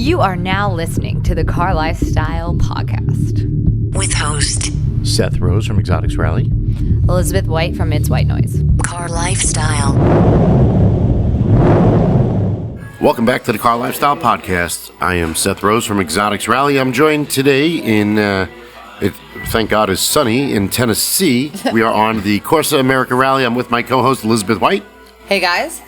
You are now listening to the CarLifestyle podcast. With host Seth Rose from Exotics Rally. Elizabeth White from It's White Noise. CarLifestyle. Welcome back to the CarLifestyle podcast. I am Seth Rose from Exotics Rally. I'm joined today thank God it's sunny in Tennessee. We are on the Corsa America Rally. I'm with my co-host Elizabeth White. Hey guys.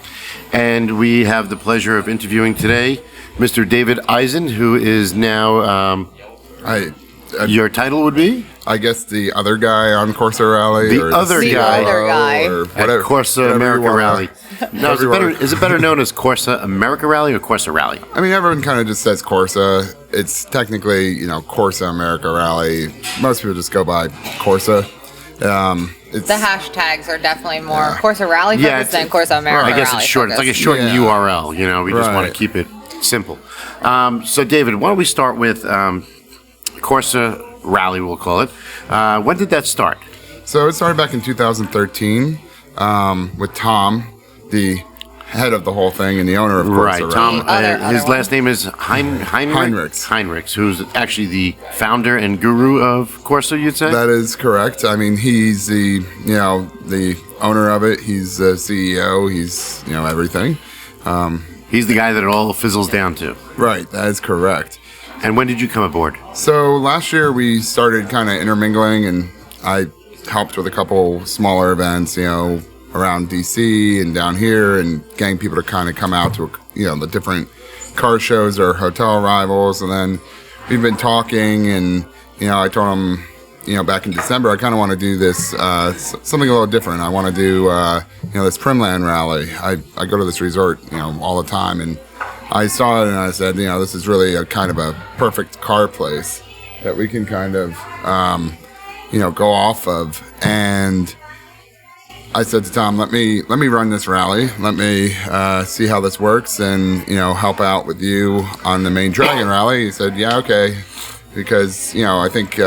And we have the pleasure of interviewing today Mr. David Eisen, who is now, your title would be? I guess the other guy on Corsa Rally. The other guy. Or whatever, at Corsa America Rally. No, is it better known as Corsa America Rally or Corsa Rally? I mean, everyone kind of just says Corsa. It's technically, Corsa America Rally. Most people just go by Corsa. The hashtags are definitely more Corsa Rally focused than Corsa America Rally. I guess it's short. It's like a shortened URL. We just want to keep it simple. So, David, why don't we start with Corsa Rally, we'll call it. When did that start? So it started back in 2013 with Tom, the head of the whole thing and the owner of Corsa Rally. Tom, his last name is Heinrichs, who's actually the founder and guru of Corsa, you'd say? That is correct. I mean, he's the owner of it. He's the CEO. He's, everything. He's the guy that it all fizzles down to. Right, that is correct. And when did you come aboard? So last year we started kind of intermingling, and I helped with a couple smaller events, around DC and down here, and getting people to kind of come out to, the different car shows or hotel arrivals. And then we've been talking, and, I told him, back in December, I kind of want to do this, something a little different. I want to do, this Primland rally. I go to this resort, all the time, and I saw it and I said, this is really a kind of a perfect car place that we can kind of, go off of. And I said to Tom, let me run this rally. Let me see how this works and, help out with you on the main Dragon rally. He said, yeah, okay. Because, I think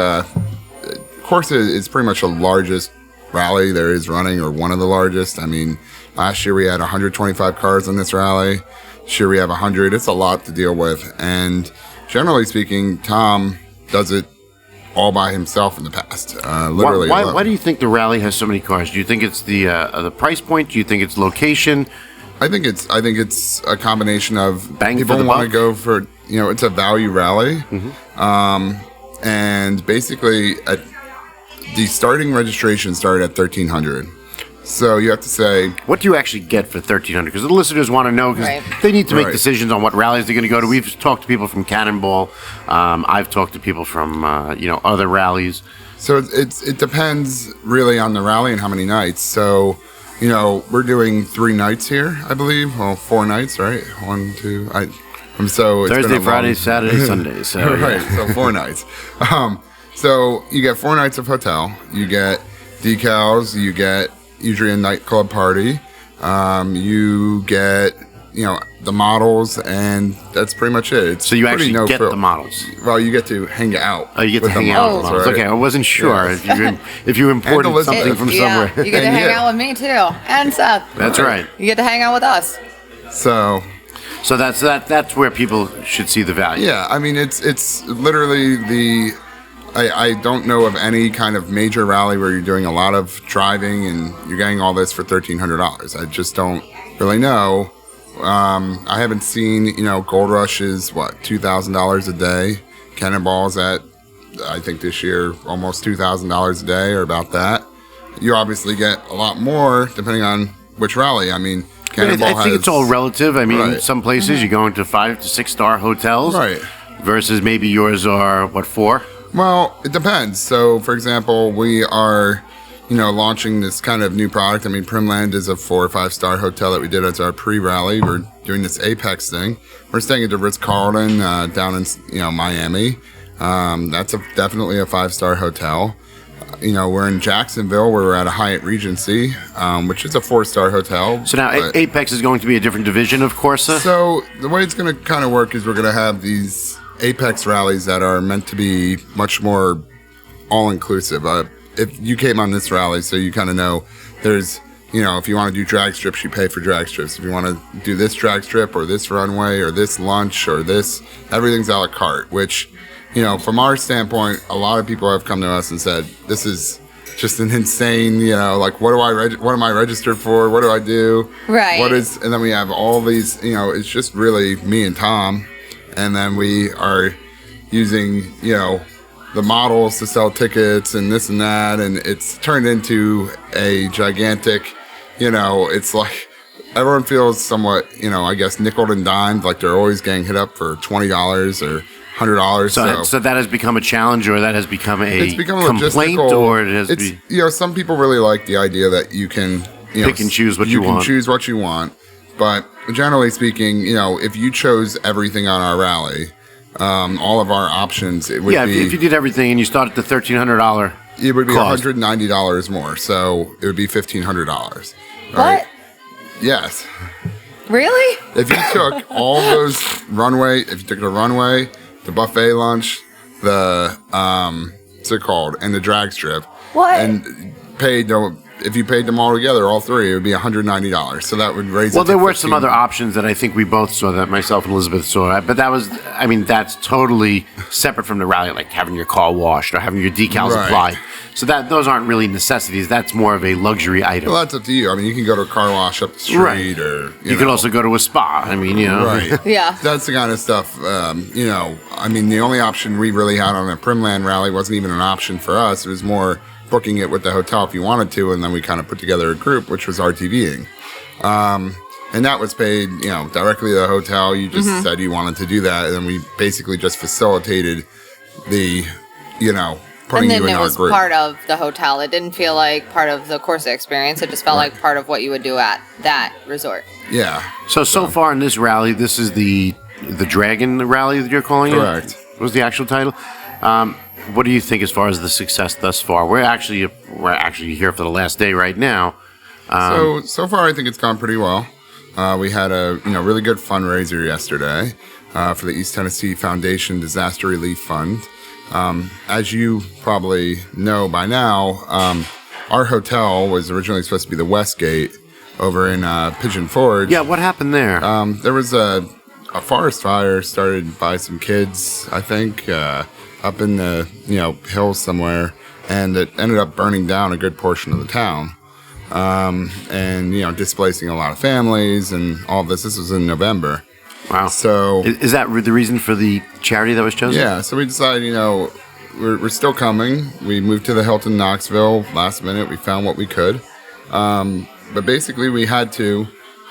Corsa is pretty much the largest rally there is running, or one of the largest. I mean, last year we had 125 cars on this rally. This year we have 100. It's a lot to deal with. And generally speaking, Tom does it all by himself in the past. Literally. Why do you think the rally has so many cars? Do you think it's the price point? Do you think it's location? I think it's a combination of bang people for the want to buck? go for, it's a value rally. Mm-hmm. And basically the starting registration started at $1,300. So you have to say, what do you actually get for $1,300? Because the listeners want to know, because they need to make decisions on what rallies they're going to go to. We've talked to people from Cannonball. I've talked to people from other rallies. So it depends really on the rally and how many nights. So we're doing 3 nights here, I believe. Well, 4 nights, right? 1, 2. So Thursday, Friday, Saturday, Sunday. So right. So 4 nights. So you get 4 nights of hotel. You get decals. You get usually a nightclub party. You get, the models, and that's pretty much it. So you actually get the models? Well, you get to hang out. Oh, you get to hang out with the models. Right? Okay, I wasn't sure if you imported something from somewhere. You get to hang out with me too, and Seth. That's right. You get to hang out with us. So that's where people should see the value. Yeah, I mean, it's literally I don't know of any kind of major rally where you're doing a lot of driving and you're getting all this for $1,300. I just don't really know. I haven't seen, Gold Rush is $2,000 a day. Cannonball's at, I think this year, almost $2,000 a day, or about that. You obviously get a lot more depending on which rally. I mean, Cannonball I think it's all relative. I mean, some places you go into 5 to 6 star hotels, versus maybe yours are 4. Well, it depends. So, for example, we are, launching this kind of new product. I mean, Primland is a 4 or 5 star hotel that we did as our pre-rally. We're doing this Apex thing. We're staying at the Ritz-Carlton down in, Miami. That's definitely a 5-star hotel. We're in Jacksonville, where we're at a Hyatt Regency, which is a 4-star hotel. So now Apex is going to be a different division of Corsa? So the way it's going to kind of work is we're going to have these Apex rallies that are meant to be much more all-inclusive. If you came on this rally, so you kind of know, there's if you want to do drag strips, you pay for drag strips. If you want to do this drag strip or this runway or this lunch or this, everything's a la carte, which, from our standpoint, a lot of people have come to us and said, this is just an insane, like, what am I registered for? What do I do? Right. And then we have all these, it's just really me and Tom. And then we are using, the models to sell tickets and this and that. And it's turned into a gigantic, it's like everyone feels somewhat, I guess, nickel and dimed, like they're always getting hit up for $20 or $100. So that has become a challenge, or that has become it's become complaint, or it has some people really like the idea that you can pick and choose what you want. You can choose what you want, but generally speaking, if you chose everything on our rally, all of our options, it would be... if you did everything and you started at the $1,300 it would be cost. $190 more, so it would be $1,500. What? Yes. Really? If you took all those if you took the runway, the buffet lunch, the what's it called, and the drag strip, what? And if you paid them all together, all three, it would be $190. So that would raise. Well, there were some other options that I think we both saw, that myself and Elizabeth saw, but that's totally separate from the rally, like having your car washed or having your decals applied. So those aren't really necessities. That's more of a luxury item. Well, that's up to you. I mean, you can go to a car wash up the street, or you could also go to a spa. Right? Yeah. That's the kind of stuff. The only option we really had on a Primland rally wasn't even an option for us. It was more booking it with the hotel if you wanted to, and then we kind of put together a group, which was RTVing. And that was paid, directly to the hotel. You just said you wanted to do that, and then we basically just facilitated the, putting you in our group. And then it was part of the hotel. It didn't feel like part of the Corsa experience. It just felt like part of what you would do at that resort. Yeah. So far in this rally, this is the Dragon Rally that you're calling it? Correct. What was the actual title? What do you think as far as the success thus far? We're actually here for the last day right now. So far, I think it's gone pretty well. We had a really good fundraiser yesterday for the East Tennessee Foundation Disaster Relief Fund. As you probably know by now, our hotel was originally supposed to be the Westgate over in Pigeon Forge. Yeah, what happened there? There was a forest fire started by some kids, I think, up in the hills somewhere, and it ended up burning down a good portion of the town, and displacing a lot of families and all of this. This was in November. Wow. So is that the reason for the charity that was chosen? Yeah. So we decided, we're still coming. We moved to the Hilton Knoxville last minute. We found what we could, but basically we had to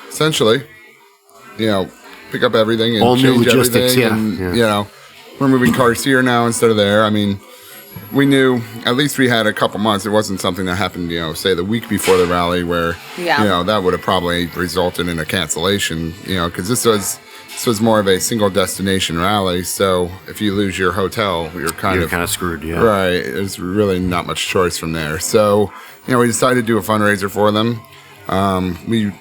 essentially, pick up everything and all new change logistics. everything. And, we're moving cars here now instead of there. I mean, we knew at least we had a couple months. It wasn't something that happened, say the week before the rally where, that would have probably resulted in a cancellation, because this was more of a single destination rally. So if you lose your hotel, you're kind of screwed. Yeah. Right. There's really not much choice from there. So, we decided to do a fundraiser for them. We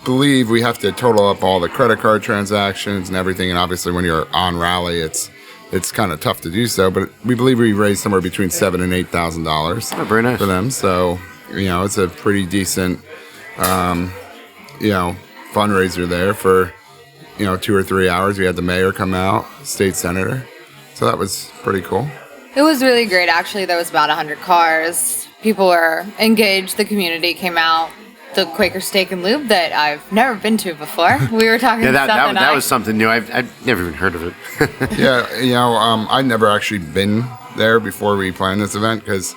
believe we have to total up all the credit card transactions and everything. And obviously when you're on rally, it's kind of tough to do so, but we believe we raised somewhere between $7,000 and $8,000 very nice. for them. So, it's a pretty decent, fundraiser there for, 2 or 3 hours. We had the mayor come out, state senator. So that was pretty cool. It was really great, actually. There was about 100 cars. People were engaged. The community came out. The Quaker Steak and Lube that I've never been to before. We were talking about that was something new. I've never even heard of it. Yeah, I'd never actually been there before we planned this event, because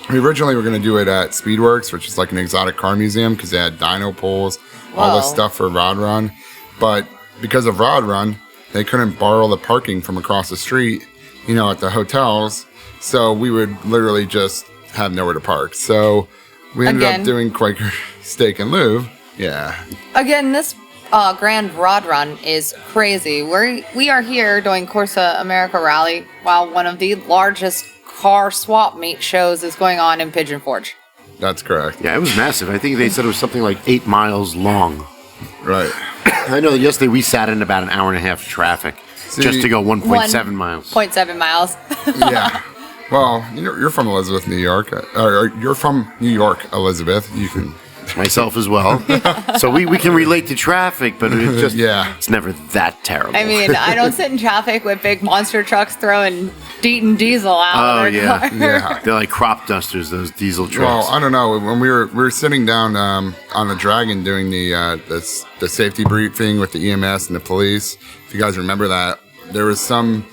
we originally were going to do it at Speedworks, which is like an exotic car museum, because they had dyno pools, all this stuff for Rod Run. But because of Rod Run, they couldn't borrow the parking from across the street, at the hotels. So we would literally just have nowhere to park. So we ended up doing Quaker Steak and Lube. Yeah. Again, this Grand Rod Run is crazy. We are here doing Corsa America Rally while one of the largest car swap meet shows is going on in Pigeon Forge. That's correct. Yeah, it was massive. I think they said it was something like 8 miles long. Right. I know that yesterday we sat in about an hour and a half of traffic just to go 1.7 miles. 0.7 miles. Yeah. Well, you're from Elizabeth, New York. Or you're from New York, Elizabeth. You can myself as well. So we can relate to traffic, but it's just it's never that terrible. I mean, I don't sit in traffic with big monster trucks throwing DEET and diesel out of their car. Yeah. They're like crop dusters, those diesel trucks. Well, I don't know. When we were sitting down on the Dragon doing the safety briefing with the EMS and the police, if you guys remember that, there was some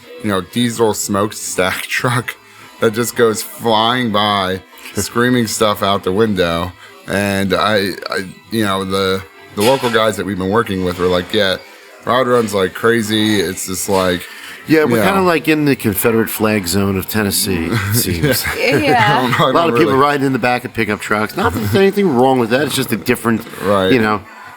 diesel smokestack truck that just goes flying by, screaming stuff out the window. And the local guys that we've been working with were like, yeah, Rod runs like crazy. It's just like, yeah, we're kind of like in the Confederate flag zone of Tennessee, it seems. Yeah. A lot of people riding in the back of pickup trucks. Not that there's anything wrong with that. It's just a different,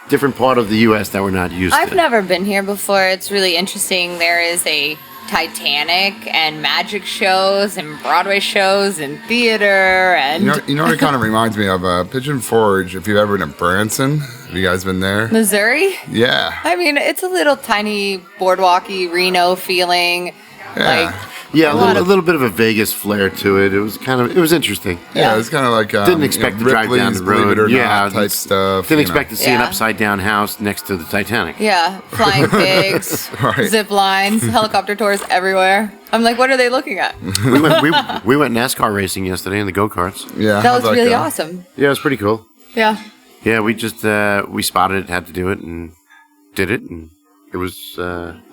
different part of the U.S. that we're not used to. I've never been here before. It's really interesting. There is a Titanic and magic shows and Broadway shows and theater and you know what it kind of reminds me of? Pigeon Forge. If you've ever been to Branson, have you guys been there? Missouri. Yeah. I mean, it's a little tiny boardwalky Reno feeling. Yeah. A little bit of a Vegas flair to it. It was interesting. Yeah, it was kind of like didn't expect to drive down the road. Believe it or not type stuff. Didn't expect to see an upside down house next to the Titanic. Yeah, flying pigs, zip lines, helicopter tours everywhere. I'm like, what are they looking at? we went NASCAR racing yesterday in the go-karts. Yeah, that was really awesome. Yeah, it was pretty cool. Yeah. Yeah, we just we spotted it, had to do it, and did it, and it was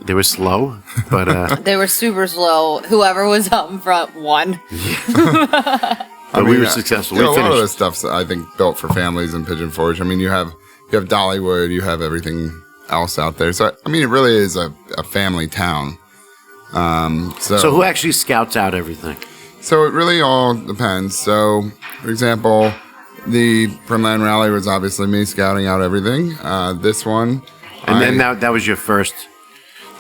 they were slow, but they were super slow. Whoever was up in front won. But we were successful. We a lot finished. of this stuff's I think built for families in Pigeon Forge. I mean, you have Dollywood, you have everything else out there. So I mean, it really is a family town. So who actually scouts out everything? So it really all depends. So, for example, the Primland Rally was obviously me scouting out everything. This one. And then that was your first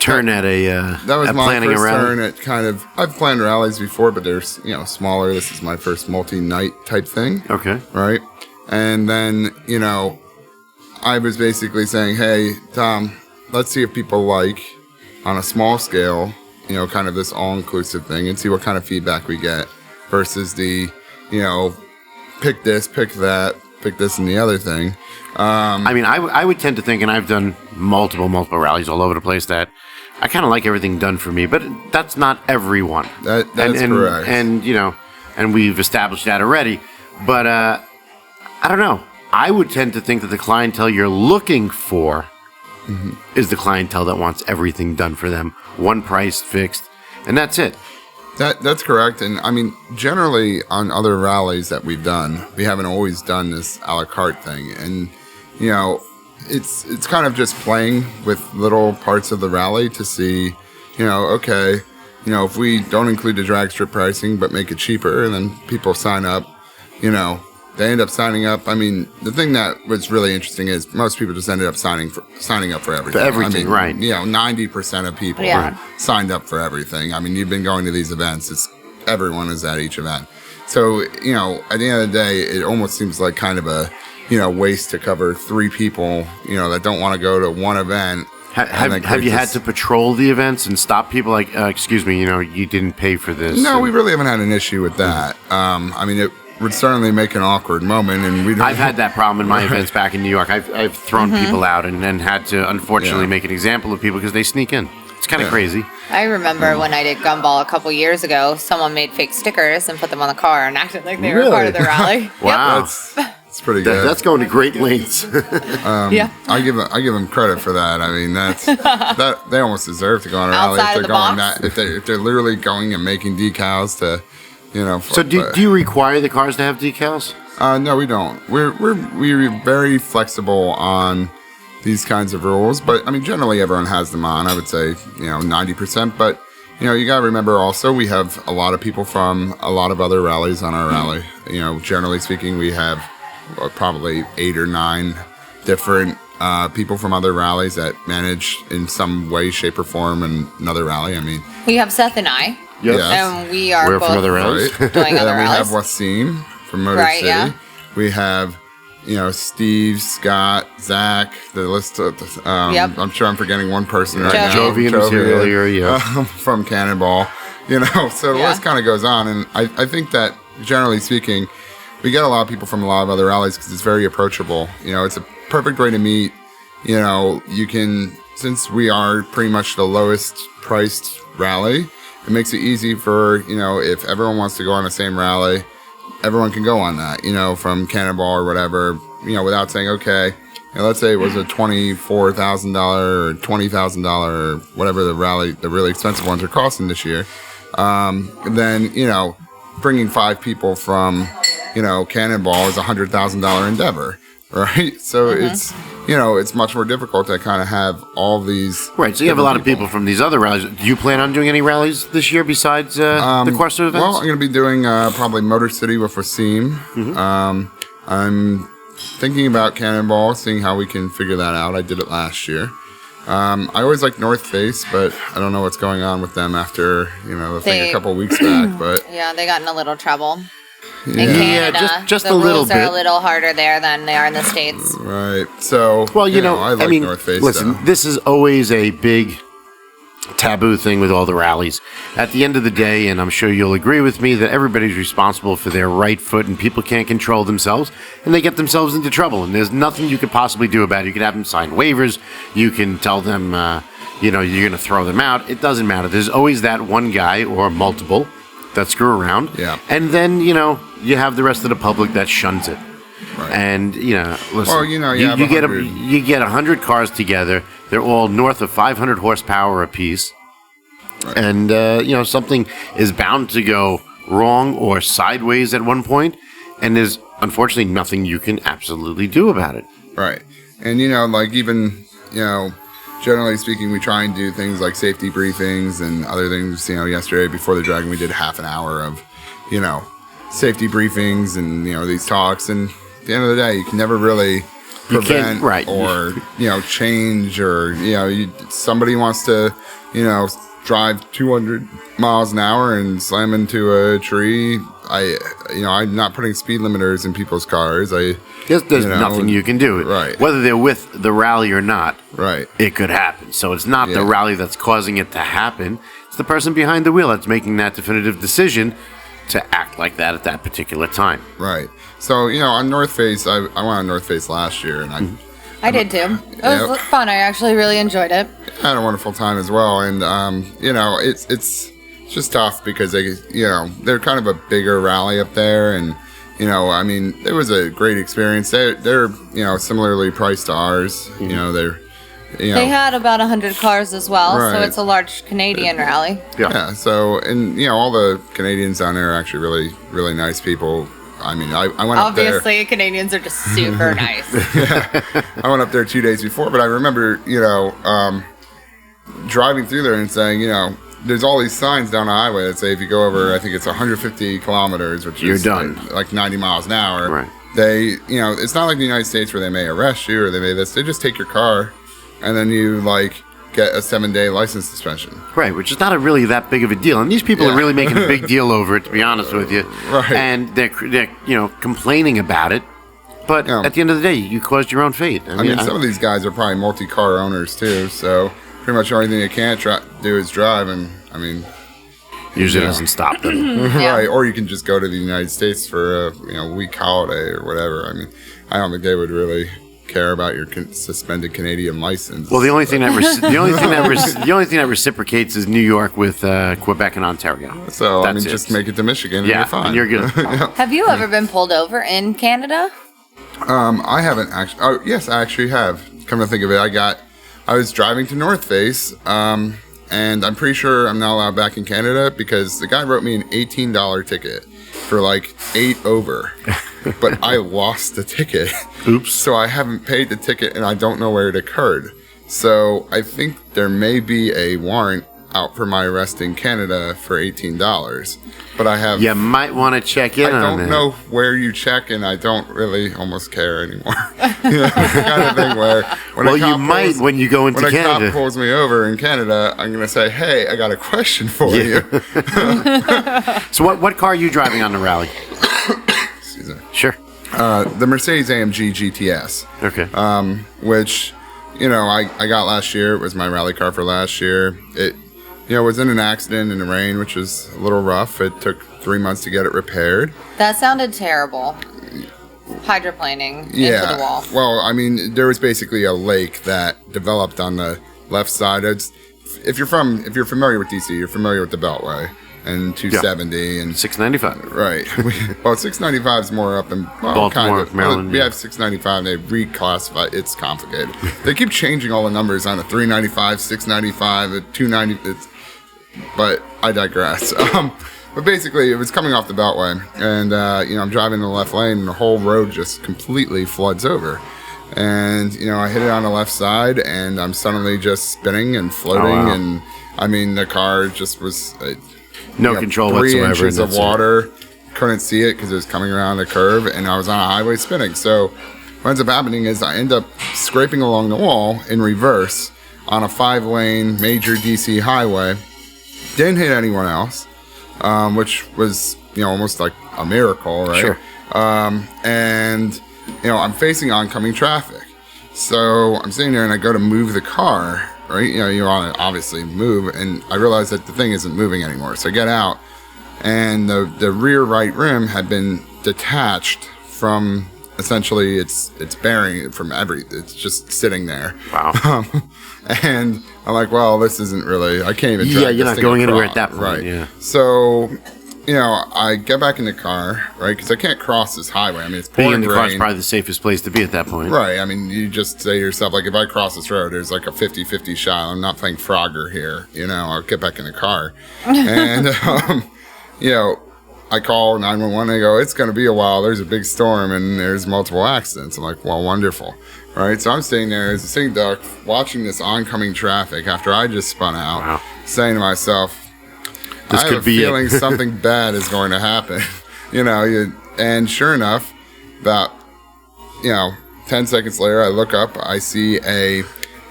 turn at a that was at my planning first a rally? turn at kind of. I've planned rallies before, but they're smaller. This is my first multi-night type thing. Okay. Right, and then I was basically saying, hey Tom, let's see if people like on a small scale, kind of this all-inclusive thing, and see what kind of feedback we get versus the pick this, pick that, pick this and the other thing. I mean, I would tend to think, and I've done multiple rallies all over the place, that I kind of like everything done for me, but that's not everyone. That's and, correct. And we've established that already. But I don't know. I would tend to think that the clientele you're looking for is the clientele that wants everything done for them, one price fixed, and that's it. That's correct. And I mean, generally on other rallies that we've done, we haven't always done this a la carte thing. And, it's kind of just playing with little parts of the rally to see, okay, if we don't include the drag strip pricing, but make it cheaper, and then people sign up, they end up signing up. I mean, the thing that was really interesting is most people just ended up signing up for everything. For everything, right. 90% of people signed up for everything. I mean, you've been going to these events. Everyone is at each event. So, at the end of the day, it almost seems like kind of a, waste to cover 3 people, that don't want to go to one event. Have you had to patrol the events and stop people like, excuse me, you didn't pay for this? No, we really haven't had an issue with that. I mean, it would certainly make an awkward moment, and I've had that problem in my events back in New York. I've thrown people out and then had to unfortunately make an example of people because they sneak in. It's kind of crazy. I remember when I did Gumball a couple years ago, someone made fake stickers and put them on the car and acted like they were part of the rally. Wow. That's pretty good. That's going to great lengths. Yeah. I give them credit for that. I mean, that they almost deserve to go on a rally Outside if of they're the going box? if they're literally going and making decals to, So do you require the cars to have decals? No, we don't. We're very flexible on these kinds of rules, but I mean, generally everyone has them on. I would say 90%. But you gotta remember also we have a lot of people from a lot of other rallies on our rally. Generally speaking, we have probably 8 or 9 different people from other rallies that manage in some way, shape, or form in another rally. I mean, We have Seth and I, yes. and we are We're both from other rallies. doing And other then we have rallies. Wasim from Motor Right, City. yeah. We have, Steve, Scott, Zach. The list. Yep. I'm sure I'm forgetting one person right now. Jovian was here earlier, yeah. From Cannonball. So the list kind of goes on, and I think that generally speaking, we get a lot of people from a lot of other rallies because it's very approachable. It's a perfect way to meet. You can, since we are pretty much the lowest priced rally, it makes it easy for, if everyone wants to go on the same rally, everyone can go on that, from Cannonball or whatever, without saying, okay, let's say it was a $24,000 or $20,000 or whatever the really expensive ones are costing this year. Then, bringing 5 people from, Cannonball is a $100,000 endeavor, right? So it's, it's much more difficult to kind of have all these. Right. So you have a lot of people from these other rallies. Do you plan on doing any rallies this year besides the Corsa events? Well, I'm going to be doing probably Motor City with Wasim. I'm thinking about Cannonball, seeing how we can figure that out. I did it last year. I always like North Face, but I don't know what's going on with them after, the thing a couple weeks back. But yeah, they got in a little trouble. Yeah. In Canada, just the a little rules bit. are a little harder there than they are in the States. Right. So, well, I like North Face. Listen, though. this is always a big taboo thing with all the rallies. At the end of the day, and I'm sure you'll agree with me, that everybody's responsible for their right foot, and people can't control themselves, and they get themselves into trouble. And there's nothing you could possibly do about it. You can have them sign waivers. You can tell them, you're going to throw them out. It doesn't matter. There's always that one guy or multiple that screw around. Yeah. And then, you have the rest of the public that shuns it. Right. And, listen, well, you get 100 cars together. They're all north of 500 horsepower apiece. Right. And, something is bound to go wrong or sideways at one point, and there's unfortunately nothing you can absolutely do about it. Right. And, even, generally speaking, we try and do things like safety briefings and other things. Yesterday before the Dragon, we did half an hour of, safety briefings and, these talks. And at the end of the day, you can never really prevent or, change or, somebody wants to, drive 200 miles an hour and slam into a tree. I'm not putting speed limiters in people's cars. There's nothing you can do. Right. Whether they're with the rally or not, right, it could happen. So it's not the rally that's causing it to happen. It's the person behind the wheel that's making that definitive decision to act like that at that particular time. Right. So, on North Face, I went on North Face last year, and I did too. It was fun. I actually really enjoyed it. I had a wonderful time as well. And, it's just tough because they're kind of a bigger rally up there. And, it was a great experience. They're similarly priced to ours. They had about 100 cars as well, right. So it's a large Canadian rally. Yeah. So, and, all the Canadians down there are actually really, really nice people. I went up there. Obviously, Canadians are just super nice. Yeah. I went up there 2 days before, but I remember, driving through there and saying, there's all these signs down the highway that say if you go over, I think it's 150 kilometers, which you're is done. Like 90 miles an hour. Right. They, it's not like the United States where they may arrest you or they may this. They just take your car and then you get a 7-day license suspension. Right, which is not really that big of a deal. And these people are really making a big deal over it, to be honest with you. Right. And they're complaining about it. But at the end of the day, you caused your own fate. I mean, some of these guys are probably multi-car owners too, so pretty much the only thing they can't do is drive, and usually doesn't stop them. Right, or you can just go to the United States for a week holiday or whatever. I don't think they would really care about your suspended Canadian license. Well, the only thing that reciprocates is New York with Quebec and Ontario. So just make it to Michigan and you're fine. And you're good. Have you ever been pulled over in Canada? I haven't actually. Oh, yes, I actually have. Come to think of it, I was driving to North Face, and I'm pretty sure I'm not allowed back in Canada because the guy wrote me an $18 ticket for 8 over, but I lost the ticket. Oops. So I haven't paid the ticket and I don't know where it occurred. So I think there may be a warrant out for my arrest in Canada for $18, but I have. You might want to check in on I don't that. know where you check, and I don't really almost care anymore. It's the kind of thing where when you go into when Canada. When a cop pulls me over in Canada, I'm going to say, "Hey, I got a question for you." So what car are you driving on the rally? Excuse me. Sure. The Mercedes AMG GTS. Okay. Which, I got last year. It was my rally car for last year. was in an accident in the rain, which was a little rough. It took 3 months to get it repaired. That sounded terrible. Hydroplaning into the wall. Well, I mean, there was basically a lake that developed on the left side. If you're familiar with DC, you're familiar with the Beltway and 270 and 695. Right. Well, 695 is more up in Baltimore, Maryland. We have 695. They reclassify. It's complicated. They keep changing all the numbers on a 395, 695, a 290. But I digress. But basically, it was coming off the Beltway, and I'm driving in the left lane, and the whole road just completely floods over. And I hit it on the left side, and I'm suddenly just spinning and floating, and I mean the car just was no control 3 whatsoever. inches of water. Couldn't see it because it was coming around the curve, and I was on a highway spinning. So what ends up happening is I end up scraping along the wall in reverse on a 5-lane major DC highway. Didn't hit anyone else. Which was, almost like a miracle, right? Sure. And, I'm facing oncoming traffic. So I'm sitting there and I go to move the car, right? You want to obviously move, and I realize that the thing isn't moving anymore. So I get out, and the rear right rim had been detached from, essentially, it's bearing from it's just sitting there. Wow. And I'm like, well, this isn't really, I can't even drive Yeah, you're this not thing going across. anywhere at that point. Right. Yeah. So, I get back in the car, right? Because I can't cross this highway. I mean, it's Being pouring in the car is rain. probably the safest place to be at that point. Right. I mean, you just say to yourself, like, if I cross this road, there's like a 50-50 shot. I'm not playing Frogger here. I'll get back in the car. And, I call 911. They go, it's going to be a while. There's a big storm and there's multiple accidents. I'm like, well, wonderful. Right. So I'm sitting there as a sitting duck watching this oncoming traffic after I just spun out, saying to myself, This I could have a be feeling something bad is going to happen. And sure enough, about, 10 seconds later, I look up, I see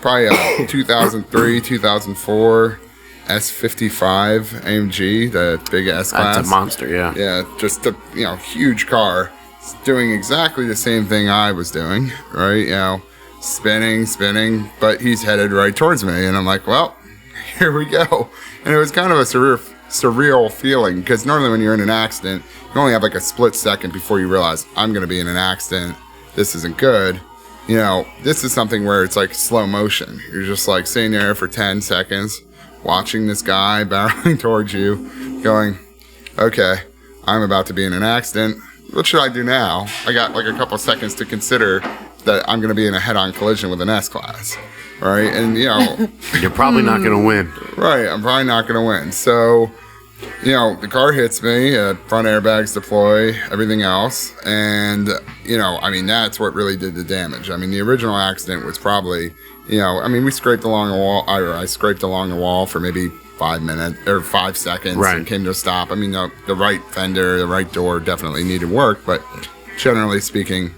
probably a 2003, 2004 S55 AMG, the big S-Class. That's a monster, yeah. Yeah, just a huge car. It's doing exactly the same thing I was doing, right? Spinning, but he's headed right towards me, and I'm like, well, here we go. And it was kind of a surreal feeling, because normally when you're in an accident, you only have like a split second before you realize I'm going to be in an accident. This isn't good. This is something where it's like slow motion. You're just like sitting there for 10 seconds, watching this guy barreling towards you, going, okay, I'm about to be in an accident. What should I do now? I got like a couple seconds to consider that I'm going to be in a head-on collision with an S-Class, right? And, You're probably not going to win. right, I'm probably not going to win. So, the car hits me, front airbags deploy, everything else. And, that's what really did the damage. I mean, the original accident was probably, we scraped along a wall, I scraped along the wall for maybe 5 minutes or 5 seconds and came to a stop. I mean, the right fender, the right door definitely needed work, but generally speaking,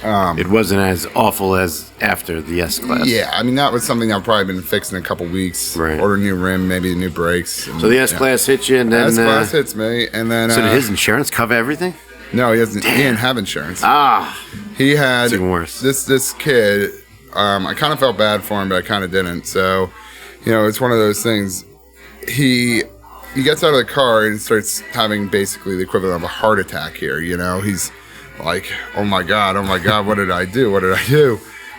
it wasn't as awful as after the S-Class. Yeah, I mean, that was something I've probably been fixing in a couple weeks. Right. Order a new rim, maybe new brakes. And, So the S-Class hit you, and then... S-Class hits me, and then... So did his insurance cover everything? No, he doesn't. He didn't have insurance. Ah, He had... it's even worse. This kid, I kind of felt bad for him, but I kind of didn't. So, it's one of those things. He gets out of the car and starts having basically the equivalent of a heart attack here, He's like, oh my God, what did I do?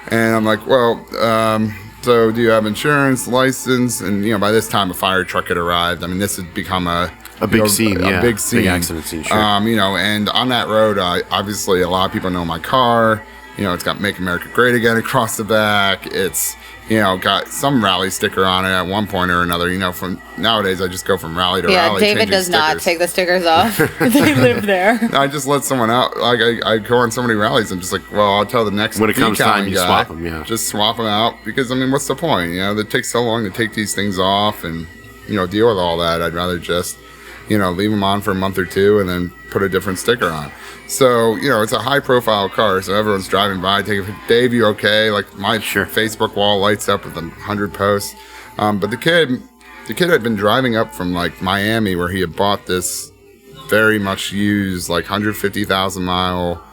And I'm like, well, so do you have insurance, license? And, by this time a fire truck had arrived. I mean, this had become a big scene, a big scene. Big accident scene, sure. And on that road, obviously a lot of people know my car. It's got Make America Great Again across the back. It's, got some rally sticker on it at one point or another. From nowadays, I just go from rally to rally. Yeah, David does not take the stickers off. They live there. I just let someone out. Like I go on so many rallies. I'm just like, well, I'll tell the next When it comes decaling time, you guy, swap them, yeah. Just swap them out because what's the point? It takes so long to take these things off and deal with all that. I'd rather just leave them on for a month or two and then put a different sticker on. So, it's a high-profile car, so everyone's driving by, take a Dave, you okay? Like, my Facebook wall lights up with 100 posts. But the kid had been driving up from, like, Miami, where he had bought this very much used, like, 150,000-mile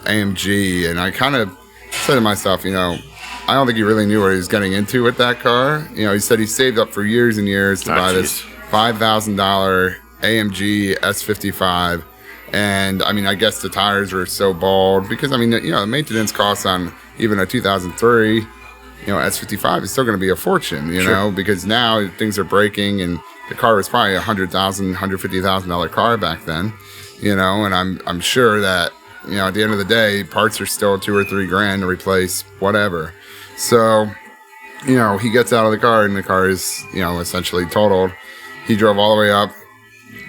AMG, and I kind of said to myself, I don't think he really knew what he was getting into with that car. You know, he said he saved up for years and years to buy this $5,000 AMG S55. And I mean, I guess the tires were so bald because I mean, you know, the maintenance costs on even a 2003, you know, S55 is still going to be a fortune, you know, because now things are breaking and the car was probably $100,000, $150,000 car back then, you know, and I'm sure that, you know, at the end of the day, parts are still $2 or $3 grand to replace whatever. So, you know, he gets out of the car and the car is, you know, essentially totaled. He drove all the way up,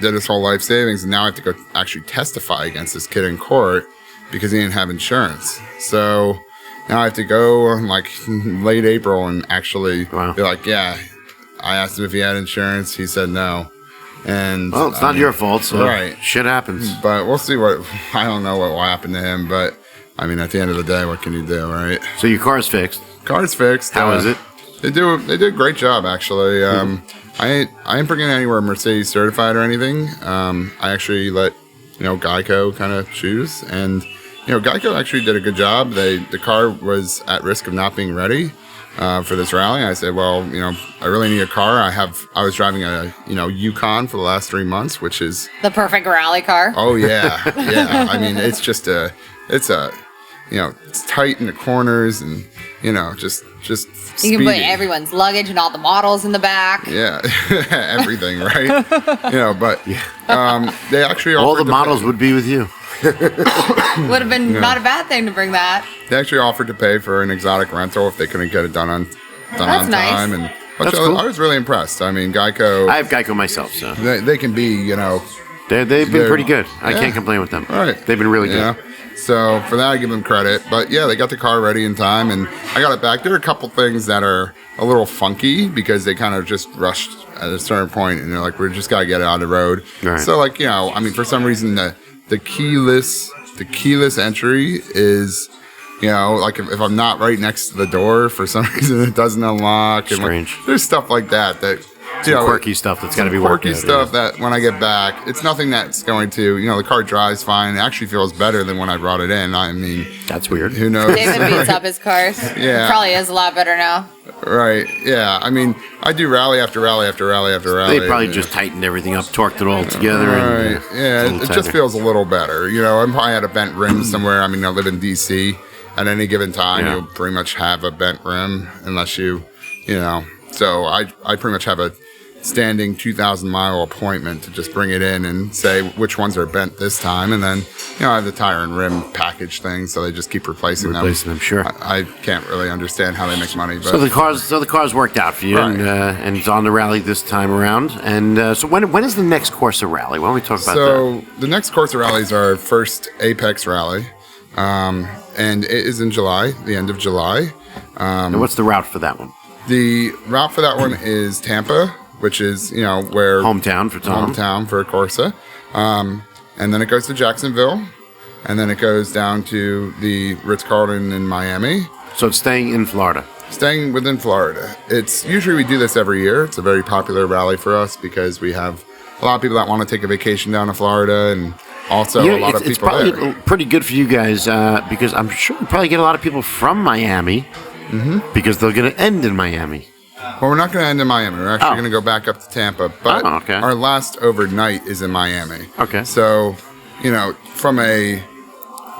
did his whole life savings, and now I have to go actually testify against this kid in court because he didn't have insurance. So now I have to go like late April and actually be like, yeah, I asked him if he had insurance. He said no. And well, it's not your fault, so shit happens. But we'll see I don't know what will happen to him, but I mean, at the end of the day, what can you do, right? So your car's fixed. Car's fixed. How is it? They did a great job, actually. I ain't bringing anywhere Mercedes certified or anything. I actually let, you know, Geico kind of choose, and you know, Geico actually did a good job. The car was at risk of not being ready for this rally. I said, well, you know, I really need a car. I was driving a, you know, Yukon for the last 3 months, which is the perfect rally car. Oh yeah, yeah. I mean, it's you know, it's tight in the corners, and you know, just. You can put everyone's luggage and all the models in the back. Yeah, everything, right? You know, but they actually all the models would be with you. Would have been not a bad thing to bring that. They actually offered to pay for an exotic rental if they couldn't get it done on time, nice. And That's cool. I was really impressed. I mean, Geico. I have Geico myself, so they can be, you know, they've been pretty good. I can't complain with them. Right, they've been really good. Yeah. So for that, I give them credit. But yeah, they got the car ready in time, and I got it back. There are a couple things that are a little funky because they kind of just rushed at a certain point, and they're like, "We just gotta get it on the road." Right. So like, you know, I mean, for some reason, the keyless entry is, you know, like if I'm not right next to the door, for some reason it doesn't unlock. And strange. Like, there's stuff like that. You know, quirky stuff that's got to be worked out. Quirky stuff that when I get back, it's nothing that's going to, you know, the car drives fine. It actually feels better than when I brought it in. I mean, that's weird. Who knows? David beats up his cars. Yeah. It probably is a lot better now. Right. Yeah. I mean, I do rally after rally after rally after rally. They probably just tightened everything up, torqued it all together. Right. And, yeah. It just feels a little better. You know, I probably had a bent rim somewhere. I mean, I live in DC. At any given time, you'll pretty much have a bent rim unless you know. So I pretty much have a standing 2,000-mile appointment to just bring it in and say which ones are bent this time, and then, you know, I have the tire and rim package thing, so they just keep replacing them. Sure. I can't really understand how they make money. But so the car's worked out for you, right. And it's on the rally this time around. And so when is the next Corsa Rally? Why don't we talk about that? So the next Corsa Rally is our first Apex Rally, and it is in July, the end of July. And what's the route for that one? The route for that one is Tampa, which is, you know, where hometown for Tom. Hometown for Corsa. And then it goes to Jacksonville, and then it goes down to the Ritz-Carlton in Miami. So it's staying in Florida. Staying within Florida. It's usually we do this every year. It's a very popular rally for us because we have a lot of people that want to take a vacation down to Florida, and also a lot of people there. It's probably pretty good for you guys because I'm sure you probably get a lot of people from Miami because they're going to end in Miami. Well, we're not going to end in Miami. We're actually going to go back up to Tampa. But our last overnight is in Miami. Okay. So, you know, from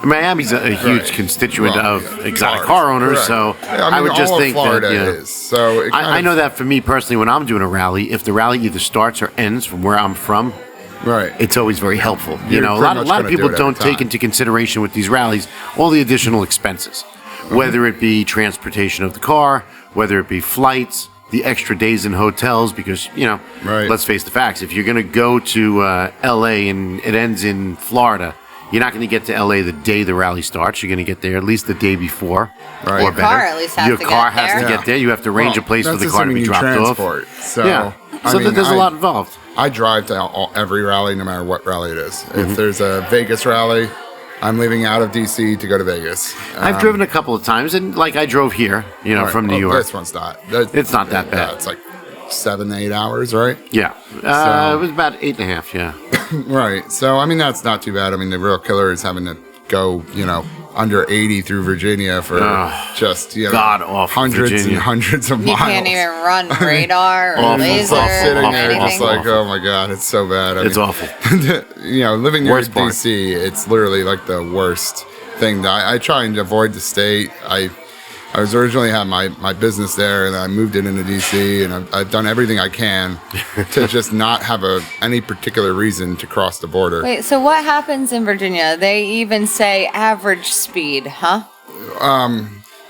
Miami's a huge constituent of exotic car owners, so I would just think Florida that, you know, is. So I know that for me personally, when I'm doing a rally, if the rally either starts or ends from where I'm from, it's always very helpful. You know, a lot of people don't take into consideration with these rallies all the additional expenses, whether it be transportation of the car, whether it be flights, the extra days in hotels, because, you know, let's face the facts. If you're going to go to L.A. and it ends in Florida, you're not going to get to L.A. the day the rally starts. You're going to get there at least the day before. Right. Your car at least has to get there. Your car has to get there. You have to arrange a place for the car to be dropped off. So, there's a lot involved. I drive to every rally, no matter what rally it is. If there's a Vegas rally, I'm leaving out of DC to go to Vegas. I've driven a couple of times, and like I drove here, you know, from New York. This one's not. It's not that bad. It's like 7-8 hours, right? Yeah. It was about 8.5, yeah. Right. So, I mean, that's not too bad. I mean, the real killer is having to go, you know, under 80 through Virginia for just God awful hundreds Virginia. and hundreds of You miles. can't even run radar or Awful. laser Awful. Sitting or there, just anything. like, oh my god, it's so bad. It's awful. Living near Worst part. DC, it's literally like the worst thing. I try and avoid the state. I was originally had my business there, and I moved it into DC, and I've done everything I can to just not have any particular reason to cross the border. Wait, so what happens in Virginia? They even say average speed, huh?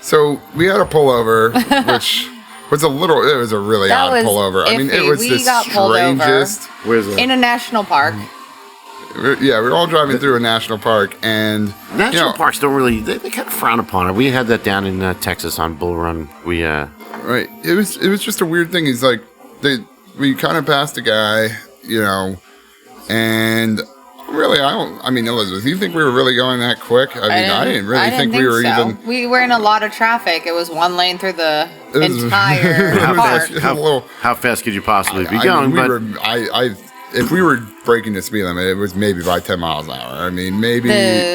So we had a pullover, which was it was a really That odd was pullover. I mean, it iffy. was We the got pulled over. strangest. Where's that? In a national park. Yeah, we were all driving through a national park, and National parks don't really, they kind of frown upon it. We had that down in Texas on Bull Run. Right. It was just a weird thing. He's like, we kind of passed a guy, and really, Elizabeth, you think we were really going that quick? I didn't really think we were so. even. We were in a lot of traffic. It was one lane through the It was- entire park. How fast could you possibly be I going? mean, But if we were breaking the speed limit, it was maybe by 10 miles an hour. I mean, maybe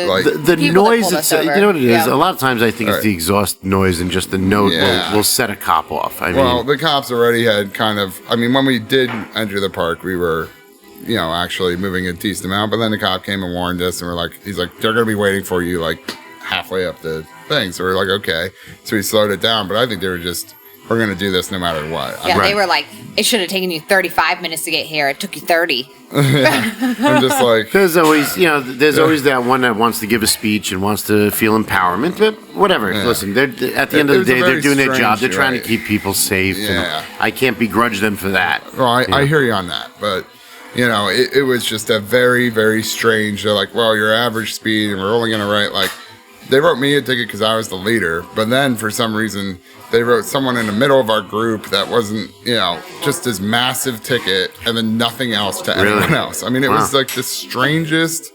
like. the people that noise, pulled us you over. know what it is? Yeah. A lot of times I think it's the exhaust noise and just the note Yeah. will set a cop off. Well, the cops already had kind of. I mean, when we did enter the park, we were, actually moving a decent amount. But then the cop came and warned us, and he's like, they're going to be waiting for you like halfway up the thing. So we're like, okay. So we slowed it down. But I think they were just, we're going to do this no matter what. Yeah, Right. they were like, it should have taken you 35 minutes to get here. It took you 30. I'm just like, there's always, always that one that wants to give a speech and wants to feel empowerment. But whatever. Yeah. Listen, at the end It of the was a day, they're very doing their job. They're strange, trying to right. keep people safe. and Yeah. I can't begrudge them for that. well, I hear you on that. But, it was just a very, very strange. They're like, well, your average speed, and we're only going to write like. They wrote me a ticket because I was the leader, but then for some reason they wrote someone in the middle of our group that wasn't, just this massive ticket, and then nothing else to anyone else. I mean, it was like the strangest.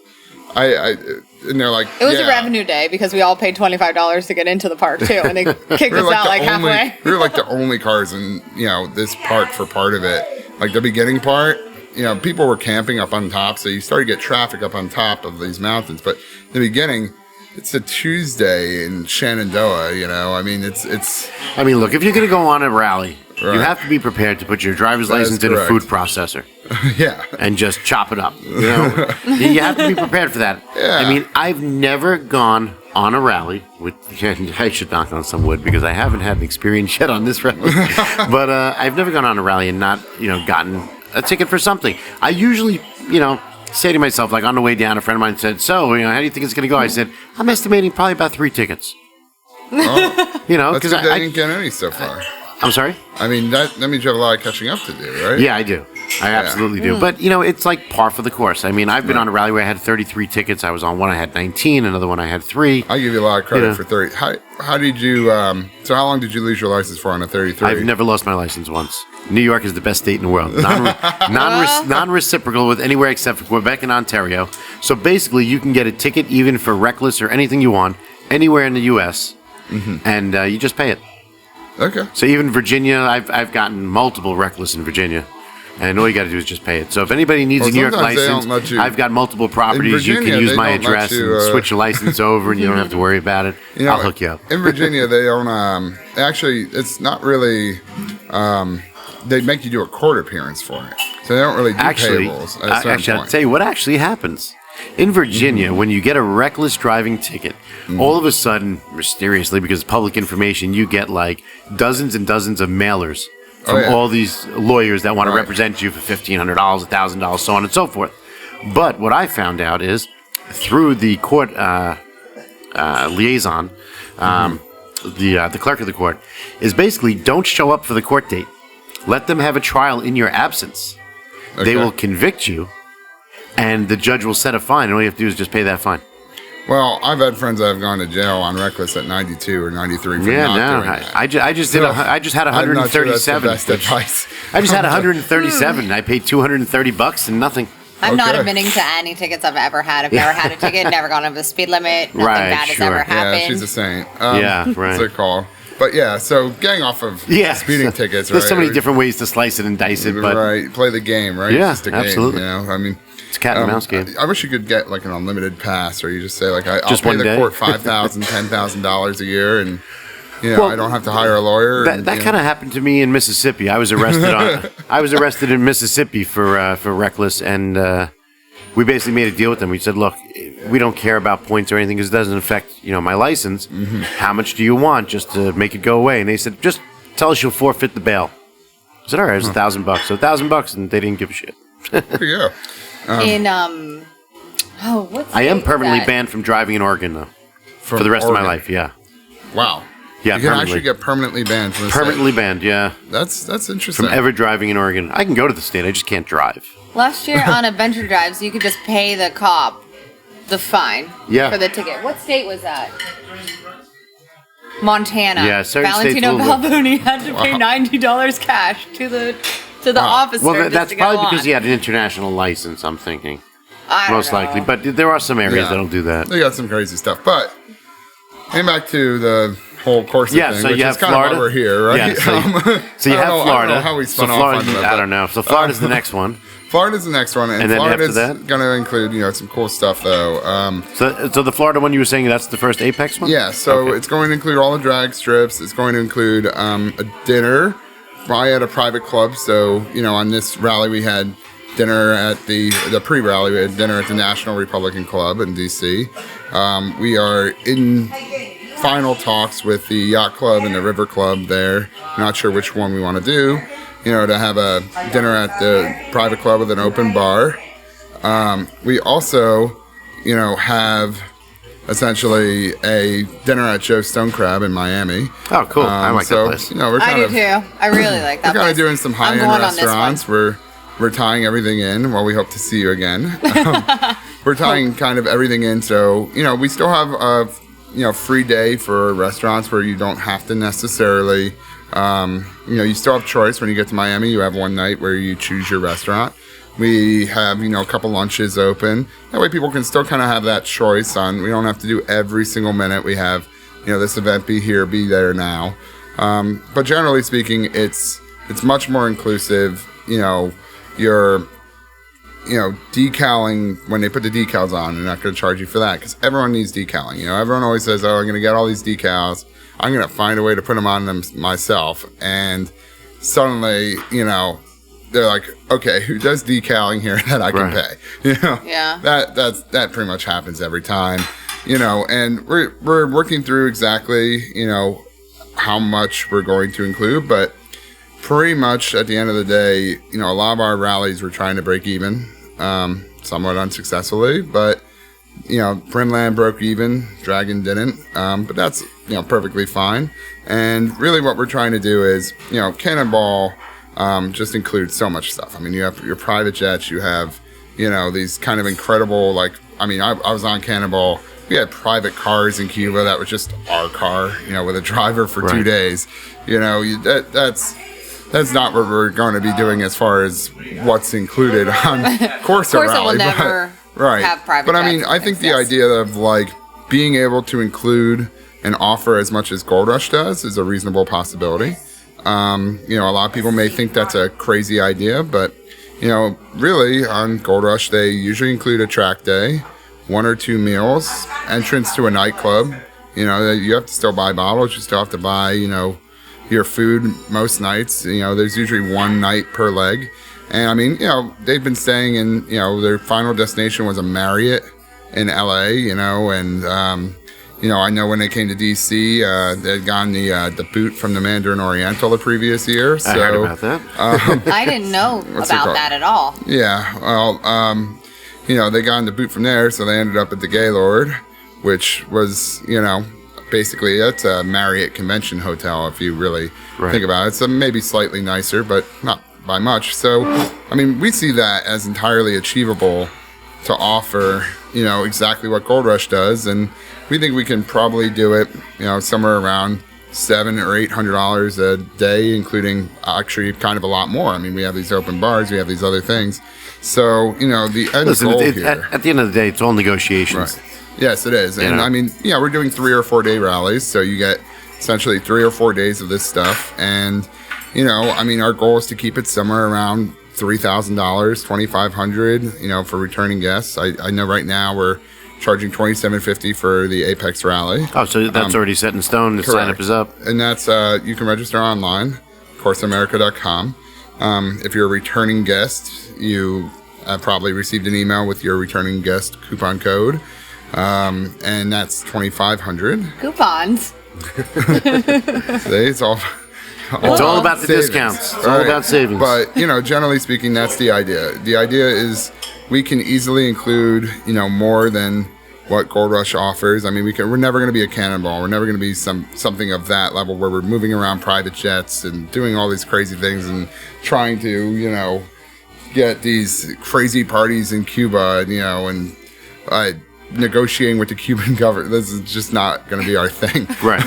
And they're like, It was a revenue day because we all paid $25 to get into the park too, and they kicked us out like halfway. We were like the only cars in this park for part of it. Like the beginning part, people were camping up on top, so you started to get traffic up on top of these mountains. But in the beginning. It's a Tuesday in Shenandoah, I mean, it's. I mean, look, if you're going to go on a rally, you Right. have to be prepared to put your driver's That is license in a correct. food processor Yeah. and just chop it up. You have to be prepared for that. Yeah. I mean, I've never gone on a rally with. I should knock on some wood because I haven't had an experience yet on this rally. But I've never gone on a rally and not, gotten a ticket for something. I usually, say to myself, like on the way down, a friend of mine said, "So, how do you think it's going to go?" I said, "I'm estimating probably about 3 tickets." That's Because good they didn't get any so far. I'm sorry. I mean, that means you have a lot of catching up to do, right? Yeah, I do. I absolutely do. But, it's like par for the course. I mean, I've been on a rally where I had 33 tickets. I was on one I had 19, another one I had 3. I give you a lot of credit Yeah. for 30. How did you, so how long did you lose your license for on a 33? I've never lost my license once. New York is the best state in the world. Non-reciprocal with anywhere except for Quebec and Ontario. So basically, you can get a ticket even for reckless or anything you want anywhere in the U.S. And you just pay it. Okay. So even Virginia, I've gotten multiple reckless in Virginia. And all you got to do is just pay it. So if anybody needs Well, a New York sometimes they license, don't let you- I've got multiple properties. You Virginia, can use they my don't let address you, and switch your license over, and you don't have to worry about it. I'll hook you up. In Virginia, they don't, actually, it's not really, they make you do a court appearance for it. So they don't really do payables at a certain I'll point. tell you what actually happens. In Virginia, when you get a reckless driving ticket, all of a sudden, mysteriously, because of public information, you get like dozens and dozens of mailers from all these lawyers that want to represent you for $1,500, $1,000, so on and so forth. But what I found out is through the court liaison, the clerk of the court, is basically don't show up for the court date. Let them have a trial in your absence. Okay. They will convict you, and the judge will set a fine. And all you have to do is just pay that fine. Well, I've had friends that have gone to jail on reckless at 92 or 93 for not doing that. I just had I'm not sure that's the 137. best advice. I just had 137. I paid $230 and nothing. I'm not Okay. admitting to any tickets I've ever had. I've never had a ticket, never gone over the speed limit. Nothing Right, bad has sure. ever Yeah, happened. Yeah, she's a saint. Yeah, right. That's a call. But yeah, so getting off of speeding tickets, There's right? so many different ways to slice it and dice it, but right, play the game, right? Yeah, It's just a game, absolutely. I mean, It's a cat and mouse game. I wish you could get like an unlimited pass, or you just say like, I'll Just pay one the day? court $5,000, $10,000 a year, and I don't have to hire a lawyer. That kind of happened to me in Mississippi. I was arrested in Mississippi for reckless, and we basically made a deal with them. We said, look, we don't care about points or anything because it doesn't affect my license. Mm-hmm. How much do you want just to make it go away? And they said, just tell us you'll forfeit the bail. I said, all right, it's $1,000. So $1,000, and they didn't give a shit. There you go. What's I am permanently banned from driving in Oregon though, for the rest of my life. Yeah. Wow. Yeah, you can permanently. actually get permanently banned from the Permanently banned, yeah. That's interesting. From ever driving in Oregon. I can go to the state, I just can't drive. Last year on adventure drives, you could just pay the cop the fine for the ticket. What state was that? Montana. Yeah, certain states Valentino will- Balboni had to pay $90 cash to the officer. Well, just that's to go probably on. because he had an international license, I'm thinking. I don't Most know. likely. But there are some areas Yeah. that don't do that. They got some crazy stuff. But getting back to the whole Corsa Yeah, thing, so which you is have kind Florida. of why we're here, right? Yeah, so you I have don't know- Florida. I don't know how we spun off Florida, onto that. I but don't know. So Florida's the next one. Florida's the next one, and And then after Florida's that? going to include, some cool stuff, though. So the Florida one you were saying, that's the first Apex one? Yeah, so Okay. it's going to include all the drag strips. It's going to include a dinner, probably at a private club. So, on this rally, we had dinner at the pre-rally. We had dinner at the National Republican Club in D.C. We are in final talks with the Yacht Club and the River Club there. Not sure which one we want to do. To have a dinner at the private club with an open bar. We also, have essentially a dinner at Joe Stone Crab in Miami. Oh, cool. I like so, that place. we're I kind do of too. I really like that we're kind place. of doing some I'm high-end going on this one. restaurants. We're tying everything in. Well, we hope to see you again. We're tying kind of everything in. So, we still have a free day for restaurants where you don't have to necessarily, you still have choice. When you get to Miami, you have one night where you choose your restaurant. We have, a couple lunches open. That way people can still kind of have that choice on, we don't have to do every single minute. We have, this event be here, be there now. But generally speaking, it's much more inclusive. You're decaling, when they put the decals on, they're not going to charge you for that because everyone needs decaling. Everyone always says, oh, I'm going to get all these decals. I'm going to find a way to put them on them myself. And suddenly, they're like, okay, who does decaling here that I can pay? Yeah. That pretty much happens every time, and we're working through exactly, how much we're going to include, but pretty much at the end of the day, a lot of our rallies we're trying to break even, somewhat unsuccessfully, but Brimland broke even, Dragon didn't, but that's perfectly fine. And really what we're trying to do is, Cannonball just includes so much stuff. I mean, you have your private jets, you have these kind of incredible, I was on Cannonball. We had private cars in Cuba that was just our car, with a driver for 2 days. That's not what we're going to be doing as far as what's included on Corsa Rally. will never have private But I mean, jets I think the exist. idea of being able to include and offer as much as Gold Rush does is a reasonable possibility. A lot of people may think that's a crazy idea, but really on Gold Rush they usually include a track day, 1 or 2 meals, entrance to a nightclub. You have to still buy bottles, you still have to buy, your food most nights. There's usually 1 night per leg. And I mean, they've been staying in, their final destination was a Marriott in LA, and I know when they came to DC, they'd gotten the boot from the Mandarin Oriental the previous year. So, I heard about that. I didn't know What's it about called? that at all. Yeah, well, they got the boot from there, so they ended up at the Gaylord, which was, basically that's a Marriott convention hotel if you really think about it. It's maybe slightly nicer, but not by much. So, I mean, we see that as entirely achievable to offer, exactly what Gold Rush does, and we think we can probably do it, somewhere around $700 or $800 a day, including actually kind of a lot more. I mean, we have these open bars, we have these other things. So, the end goal here. At the end of the day, it's all negotiations. Right. Yes, it is. And I mean, we're doing 3 or 4 day rallies, so you get essentially 3 or 4 days of this stuff. And, our goal is to keep it somewhere around $3,000, $2,500, for returning guests. I know right now we're charging $2,750 for the Apex Rally. Oh, so that's already set in stone. The sign up is up. And that's, you can register online, CorsaAmerica.com. If you're a returning guest, you probably received an email with your returning guest coupon code. And that's $2,500. Coupons. It's all about the savings, discounts. It's all about savings. But, generally speaking, that's the idea. The idea is we can easily include, more than what Gold Rush offers. I mean, we're never going to be a Cannonball. We're never going to be something of that level where we're moving around private jets and doing all these crazy things and trying to, get these crazy parties in Cuba, and negotiating with the Cuban government. This is just not going to be our thing. Right.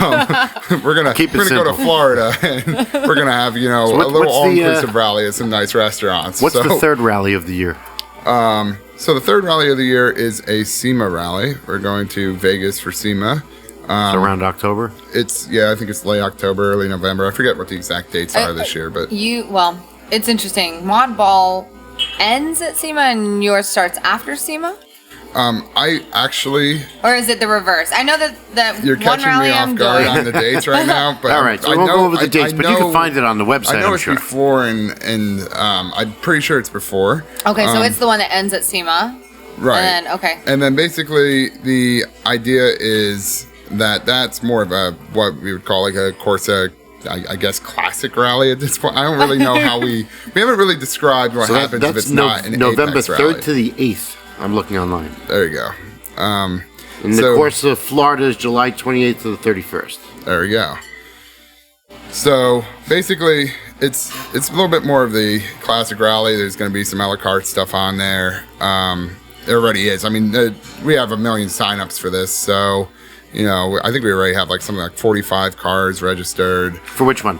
We're gonna go to Florida and we're gonna have a little all-inclusive rally at some nice restaurants. What's the third rally of the year? So the third rally of the year is a SEMA rally. We're going to Vegas for SEMA. Around October? I think it's late October, early November. I forget what the exact dates are this year, but It's interesting. Mod Ball ends at SEMA and yours starts after SEMA? I actually... Or is it the reverse? I know that you're one catching rally me off guard on the dates right now. But all right, so we won't go over the dates, but you can find it on the website, I know I'm it's sure. before, and I'm pretty sure it's before. Okay, so it's the one that ends at SEMA. Right. And then, okay. And then basically the idea is that that's more of a, what we would call like a Corsa, I guess, classic rally at this point. I don't really know how we haven't really described what happens if it's not an November Apex rally. 3rd to the 8th. I'm looking online. There you go. And the Corsa Florida is July 28th to the 31st. There we go. So basically, it's a little bit more of the classic rally. There's going to be some a la carte stuff on there. There already is. I mean, we have 1 million signups for this, so I think we already have like something like 45 cars registered. For which one?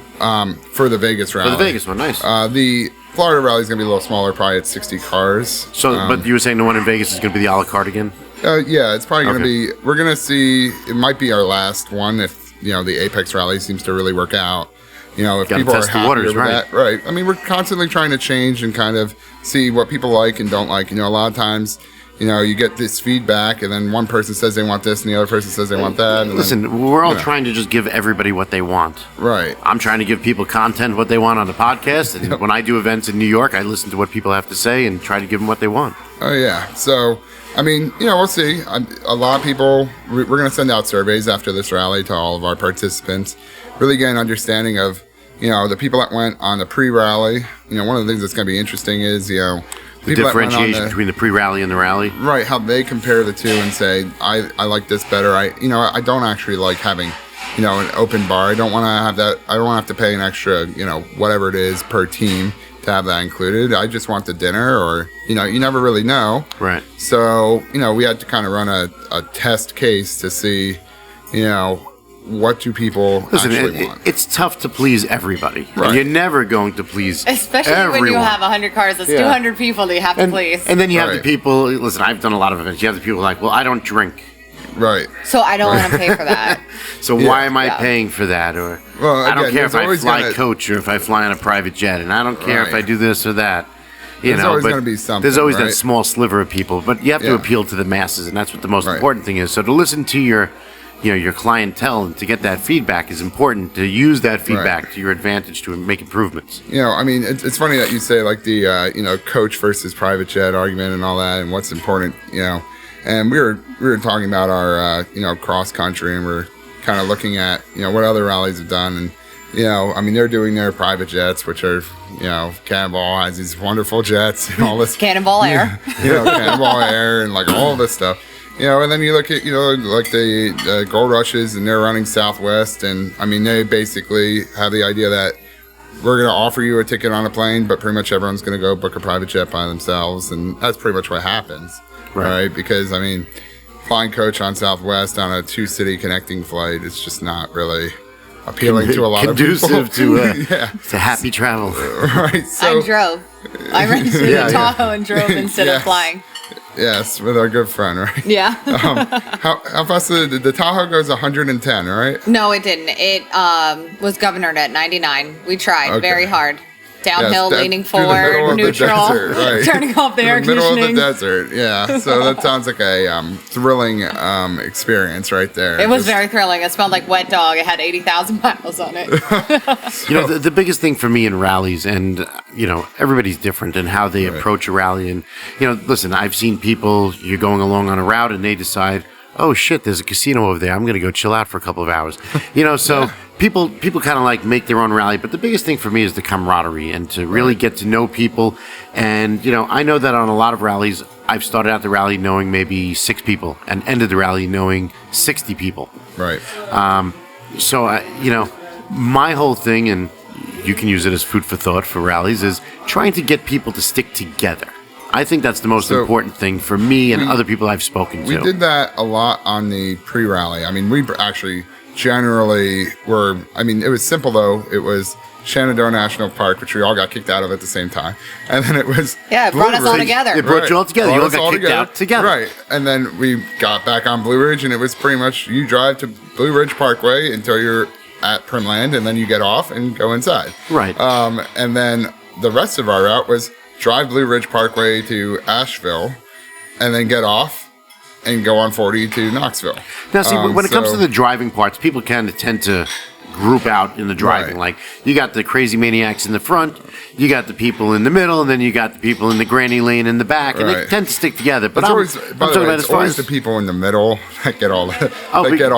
For the Vegas rally. For the Vegas one, nice. The Florida rally is going to be a little smaller, probably at 60 cars. So, but you were saying the one in Vegas is going to be the a la carte again? Yeah, it's probably going to be. We're going to see. It might be our last one if the Apex rally seems to really work out. If gotta people are test the happy waters, with right? that, right? I mean, we're constantly trying to change and kind of see what people like and don't like. A lot of times, you get this feedback, and then one person says they want this, and the other person says they want that. And listen, we're all trying to just give everybody what they want. Right. I'm trying to give people content what they want on the podcast, and when I do events in New York, I listen to what people have to say and try to give them what they want. Oh yeah. So, I mean, we'll see. A lot of people. We're going to send out surveys after this rally to all of our participants, really get an understanding of the people that went on the pre-rally. One of the things that's going to be interesting is the differentiation between the pre-rally and the rally. Right, how they compare the two and say, I like this better. I don't actually like having, an open bar. I don't want to have that. I don't want to have to pay an extra, whatever it is per team to have that included. I just want the dinner, or, you never really know. Right. So, we had to kind of run a test case to see, what do people actually want. It's tough to please everybody. Right. And you're never going to please Especially everyone. when you have 100 cars. That's 200 people that you have to please. And then you have the Right. people, listen, I've done a lot of events. You have the people like, well, I don't drink. Right. So I don't want to pay for that. So why am I paying for that? Or Well, I don't again, care if there's I always fly coach or if I fly on a private jet. And I don't care if Right. I do this or that. There's always but gonna be something, there's always right? that small sliver of people. But you have to Yeah. appeal to the masses. And that's what the most Right. important thing is. So to listen to your clientele and to get that feedback is important. To use that feedback to your advantage to make improvements. I mean, it's funny that you say like the coach versus private jet argument and all that, and what's important. And we were talking about our cross country, and we're kind of looking at what other rallies have done, and I mean, they're doing their private jets, which are Cannonball has these wonderful jets and all this Cannonball Air. Cannonball Air and like all this stuff. And then you look at, like the Gold Rushes, and they're running Southwest. And, I mean, they basically have the idea that we're going to offer you a ticket on a plane, but pretty much everyone's going to go book a private jet by themselves. And that's pretty much what happens, right? Because, I mean, flying coach on Southwest on a 2-city connecting flight is just not really appealing to a lot of people. Conducive to happy travel. Right. So, I drove. I rented a Tahoe and drove instead of flying. Yes, with our good friend, right? Yeah. How fast the Tahoe goes 110, right? No, it didn't. It was governed at 99. We tried very hard. Downhill, Yes, leaning through the middle forward, of the neutral, desert, right. turning off the air In the middle of the conditioning. desert, yeah. So that sounds like a thrilling experience right there. It was Just- very thrilling. It smelled like wet dog. It had 80,000 miles on it. The biggest thing for me in rallies, and everybody's different in how they approach a rally. And listen, I've seen people, you're going along on a route and they decide, oh shit, there's a casino over there, I'm going to go chill out for a couple of hours. So people kind of like make their own rally. But the biggest thing for me is the camaraderie and to really get to know people. And I know that on a lot of rallies, I've started out the rally knowing maybe 6 people and ended the rally knowing 60 people. Right. So, my whole thing, and you can use it as food for thought for rallies, is trying to get people to stick together. I think that's the most important thing for me and other people I've spoken to. We did that a lot on the pre-rally. I mean, we actually generally were, it was simple though. It was Shenandoah National Park, which we all got kicked out of at the same time. And then it was It brought us all together. It brought you all together. You all Brought us got kicked out together. Right. And then we got back on Blue Ridge, and it was pretty much you drive to Blue Ridge Parkway until you're at Primland, and then you get off and go inside. Right. And then the rest of our route was drive Blue Ridge Parkway to Asheville, and then get off and go on 40 to Knoxville. Now, see, when it comes to the driving parts, people kind of tend to group out in the driving. Right. Like, you got the crazy maniacs in the front, you got the people in the middle, and then you got the people in the granny lane in the back, and they Right. tend to stick together. But It's I'm always, talking by the way, about it's as far always as the people in the middle that get all the,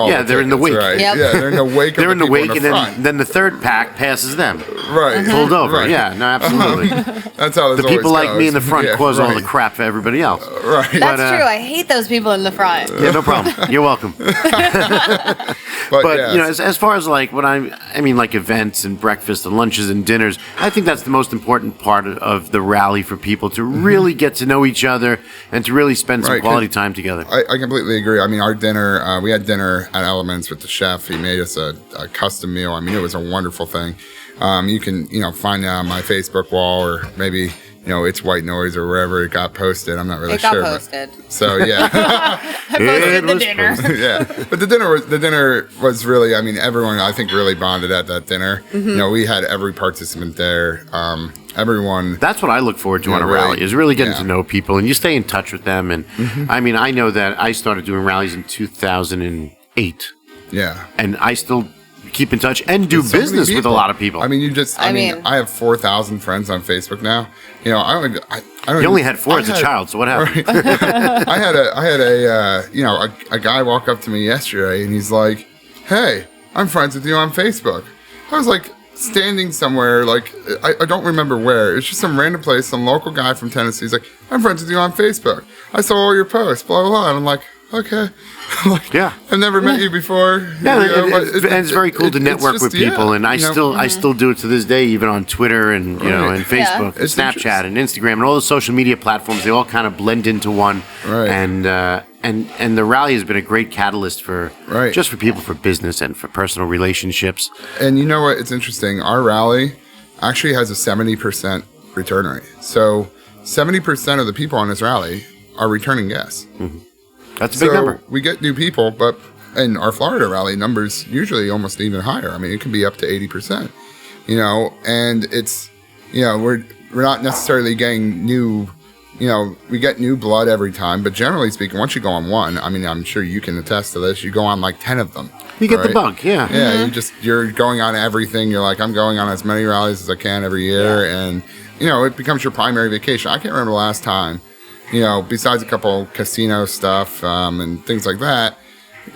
yeah, they're in the wake. Right. Yep. Yeah, they're in the wake. they're of in the people wake, in and the front. then the third pack passes them, Right. pulled over. Right. Yeah, no, absolutely. That's how this The people always like me in the goes. front Yeah, cause all right. the crap for everybody else. Right. That's But, true. I hate those people in the front. Yeah, no problem. You're welcome. But yeah, as far as like what I mean, like events and breakfast and lunches and dinners, I think that's the most important part of the rally for people to really get to know each other and to really spend some Right, quality time together. I completely agree. I mean, our dinner, we had dinner at Elements with the chef. He made us a custom meal. I mean, it was a wonderful thing. You can, find it on my Facebook wall, or maybe, it's White Noise or wherever it got posted. I'm not really It got sure. but- posted. So yeah, I posted the was dinner. yeah. But the dinner was really. I mean, everyone I think really bonded at that dinner. We had every participant there. Everyone. That's what I look forward to Yeah, on a really. rally, is really getting Yeah. to know people, and you stay in touch with them. And I mean, I know that I started doing rallies in 2008, Yeah. and I still keep in touch and do With so many business with a people. lot of people. I mean, I have 4,000 friends on Facebook now. I don't. you only had 4 as a child, so what happened? I had a guy walk up to me yesterday, and he's like, "Hey, I'm friends with you on Facebook." I was like standing somewhere, like I don't remember where. It's just some random place, some local guy from Tennessee. He's like, "I'm friends with you on Facebook. I saw all your posts, blah blah blah." And I'm like, "Okay." Like, Yeah. I've never met you before. Yeah, but and it's very cool to network with people, and I still do it to this day, even on Twitter and Right. and Facebook, and It's Snapchat, and Instagram, and all the social media platforms. They all kind of blend into one, Right. And the rally has been a great catalyst for Right. just for people, for business, and for personal relationships. And you know what? It's interesting. Our rally actually has a 70% return rate. So 70% of the people on this rally are returning guests. That's a big number. We get new people, but in our Florida rally, numbers usually almost even higher. I mean, it can be up to 80%. And it's, we're not necessarily getting new. We get new blood every time, but generally speaking, once you go on one, I mean, I'm sure you can attest to this. You go on like 10 of them. You get the right? bug, yeah. Yeah, you're going on everything. You're like, I'm going on as many rallies as I can every year, and it becomes your primary vacation. I can't remember the last time, besides a couple casino stuff and things like that,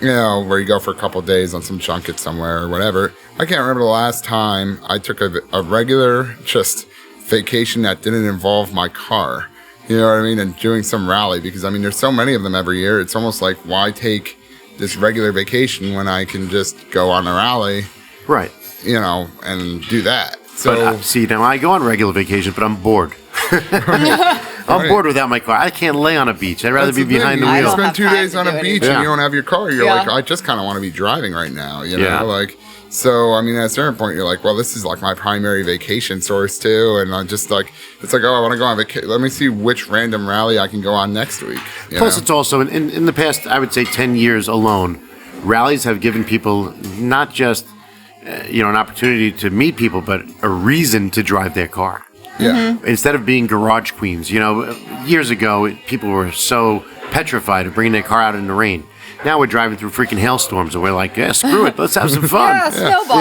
where you go for a couple of days on some junket somewhere or whatever. I can't remember the last time I took a regular just vacation that didn't involve my car. You know what I mean? And doing some rally, because I mean, there's so many of them every year. It's almost like, why take this regular vacation when I can just go on a rally, Right. and do that. So But see, now I go on regular vacation, but I'm bored. I'm bored without my car. I can't lay on a beach. I'd rather that's be the thing. behind the You I wheel. don't spend have 2 time days to on do a beach anything. and Yeah. you don't have your car. You're Yeah. like, I just kind of want to be driving right now. Yeah. So I mean, at a certain point, you're like, well, this is like my primary vacation source too, and I'm just like, it's like, oh, I want to go on vacation. Let me see which random rally I can go on next week. Plus, it's also, in the past, I would say 10 years alone, rallies have given people not just an opportunity to meet people, but a reason to drive their car. Yeah. Instead of being garage queens. Years ago, people were so petrified of bringing their car out in the rain. Now we're driving through freaking hailstorms, and we're like, yeah, screw it, let's have some fun. Yeah, snowball.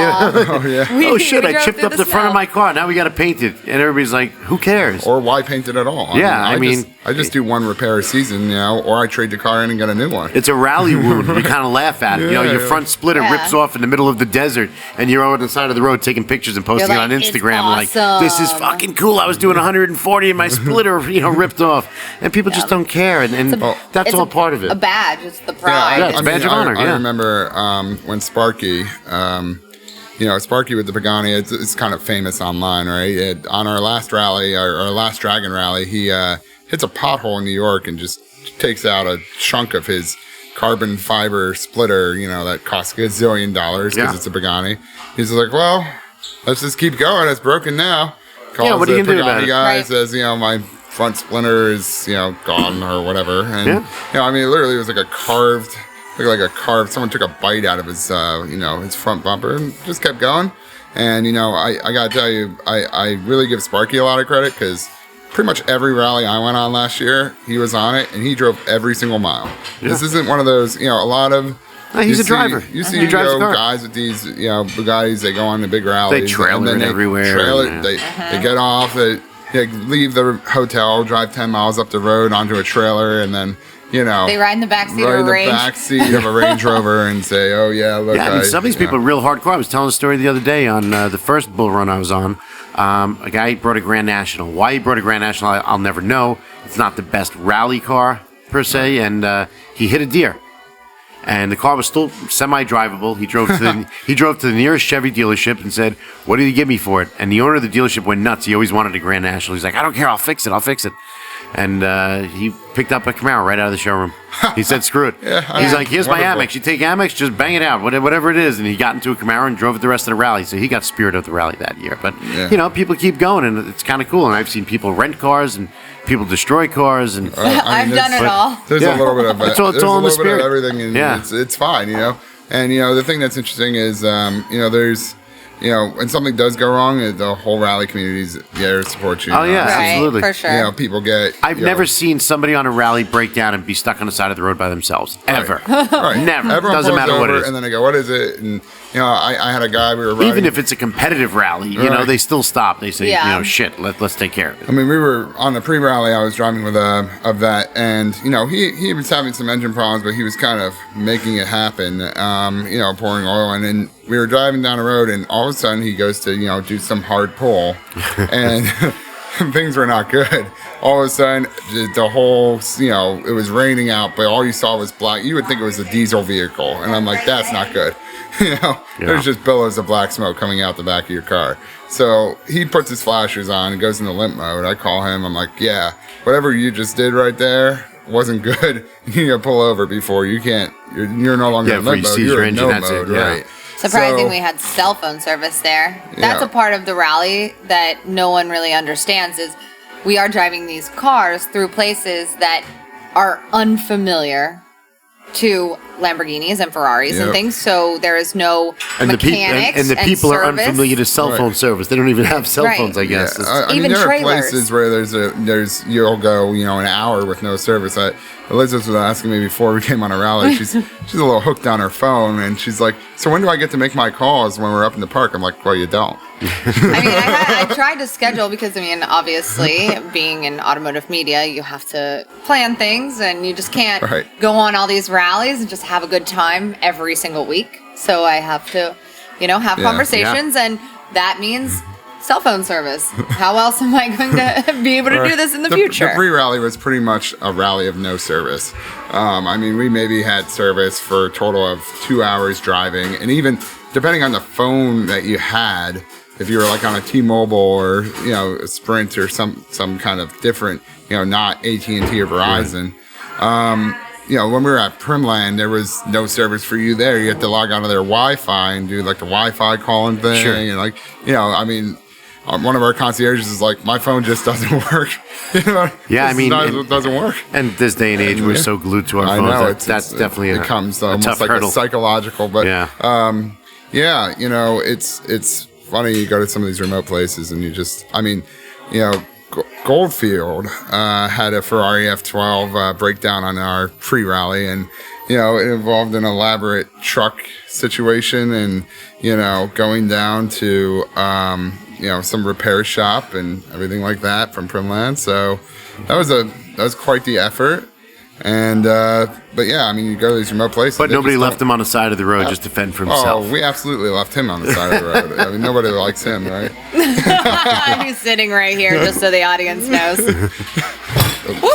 Oh, yeah. Oh shit! I drove chipped through up the front of snow. my car. Now we got to paint it, and everybody's like, "Who cares?" Or why paint it at all? I just do one repair a season, or I trade the car in and get a new one. It's a rally wound. You kind of laugh at it. Yeah, Your yeah. front splitter Yeah. rips off in the middle of the desert, and you're over the side of the road taking pictures and posting You're it on like, "It's Instagram. Like, awesome." this is fucking cool. I was doing 140 and my splitter, ripped off, and people just don't care, and that's It's all part of A it. badge. It's the pride. Yeah, it's a badge of honor, I yeah. remember when Sparky, Sparky with the Pagani, it's kind of famous online, right? On our last rally, our last Dragon rally, he hits a pothole in New York and just takes out a chunk of his carbon fiber splitter, that costs $1 zillion because Yeah. it's a Pagani. He's like, well, let's just keep going. It's broken now. Calls what are you the gonna do about Pagani it? guy, Right. says, my front splinter is, gone or whatever. And, literally it was like a carved, someone took a bite out of his, his front bumper and just kept going. And, I got to tell you, I really give Sparky a lot of credit because pretty much every rally I went on last year, he was on it and he drove every single mile. Yeah. This isn't one of those, a lot of... He's you a driver. You see, He drives a car. guys with these, Bugattis, they go on the big rallies. They trailer and then it they everywhere, Trail it, and, they get off, they leave the hotel, drive 10 miles up the road onto a trailer, and then, They ride in the backseat of a Range. backseat of a Range Rover and say, "Oh yeah, look." Yeah, some of these people are real hardcore. I was telling a story the other day on the first bull run I was on. A guy brought a Grand National. Why he brought a Grand National, I'll never know. It's not the best rally car per se, and he hit a deer. And the car was still semi-drivable. He drove to the nearest Chevy dealership and said, "What did he give me for it?" And the owner of the dealership went nuts. He always wanted a Grand National. He's like, "I don't care. I'll fix it." And he picked up a Camaro right out of the showroom. He said, "Screw it." He's like, "Here's my Wonderful. Amex. You take Amex, just bang it out, whatever it is." And he got into a Camaro and drove it the rest of the rally. So he got spirit of the rally that year. But people keep going, and it's kind of cool. And I've seen people rent cars and people destroy cars, and I've done it all. There's a little bit of It's all there's in a the little bit spirit. of everything, and it's fine, And the thing that's interesting is, there's, when something does go wrong, the whole rally community is there to support you. Oh, yeah. Right, absolutely. for sure. People get. I've never seen somebody on a rally break down and be stuck on the side of the road by themselves. Ever. Right. Never. Everyone Doesn't pulls matter what it over, is. and then they go, "What is it?" And I had a guy we were riding. Even if it's a competitive rally, Right. they still stop. They say, Yeah. shit, let's take care of it. I mean, we were on the pre-rally. I was driving with a vet, and he was having some engine problems, but he was kind of making it happen. Pouring oil, and then we were driving down the road, and all of a sudden he goes to do some hard pull, and things were not good. All of a sudden, the whole it was raining out, but all you saw was black. You would think it was a diesel vehicle, and I'm like, that's not good. There's just billows of black smoke coming out the back of your car. So he puts his flashers on and goes into limp mode. I call him. I'm like, yeah, whatever you just did right there wasn't good. You need to pull over before you're no longer in before limp you mode. seize You're your in engine, no that's it, mode, yeah. right? Surprising So- we had cell phone service there. That's Yeah. a part of the rally that no one really understands is we are driving these cars through places that are unfamiliar to Lamborghinis and Ferraris and Yep. things. So there is no And mechanics the people are service. unfamiliar to cell phone Right. service. They don't even have cell Right. phones, I guess. Yeah, It's- I mean, Even there trailers. are places where there's you'll go an hour with no service. Elizabeth was asking me before we came on a rally. She's a little hooked on her phone, and she's like, "So when do I get to make my calls when we're up in the park?" I'm like, "Well, you don't." I mean, I tried to schedule because, obviously, being in automotive media, you have to plan things and you just can't Right. go on all these rallies and just have a good time every single week. So I have to, have conversations, and that means cell phone service. How else am I going to be able to do this in the future? The pre-rally was pretty much a rally of no service. We maybe had service for a total of 2 hours driving, and even depending on the phone that you had, if you were like on a T-Mobile or a Sprint or some kind of different, not AT&T or Verizon. When we were at Primland, there was no service for you there. You had to log onto their Wi-Fi and do like the Wi-Fi calling thing, Sure. and one of our concierges is like, my phone just doesn't work. Yeah, it doesn't work. And this day and age, we're so glued to our I phones. know that's definitely it comes almost tough like hurdle. a psychological, but Yeah. Yeah, it's funny. You go to some of these remote places and Goldfield had a Ferrari F12 breakdown on our pre-rally, and it involved an elaborate truck situation, and going down to some repair shop and everything like that from Primland. So that was quite the effort. And but yeah, you go to these remote places. But nobody left him on the side of the road just to fend for himself. Oh, we absolutely left him on the side of the road. Nobody likes him, right? He's sitting right here, just so the audience knows.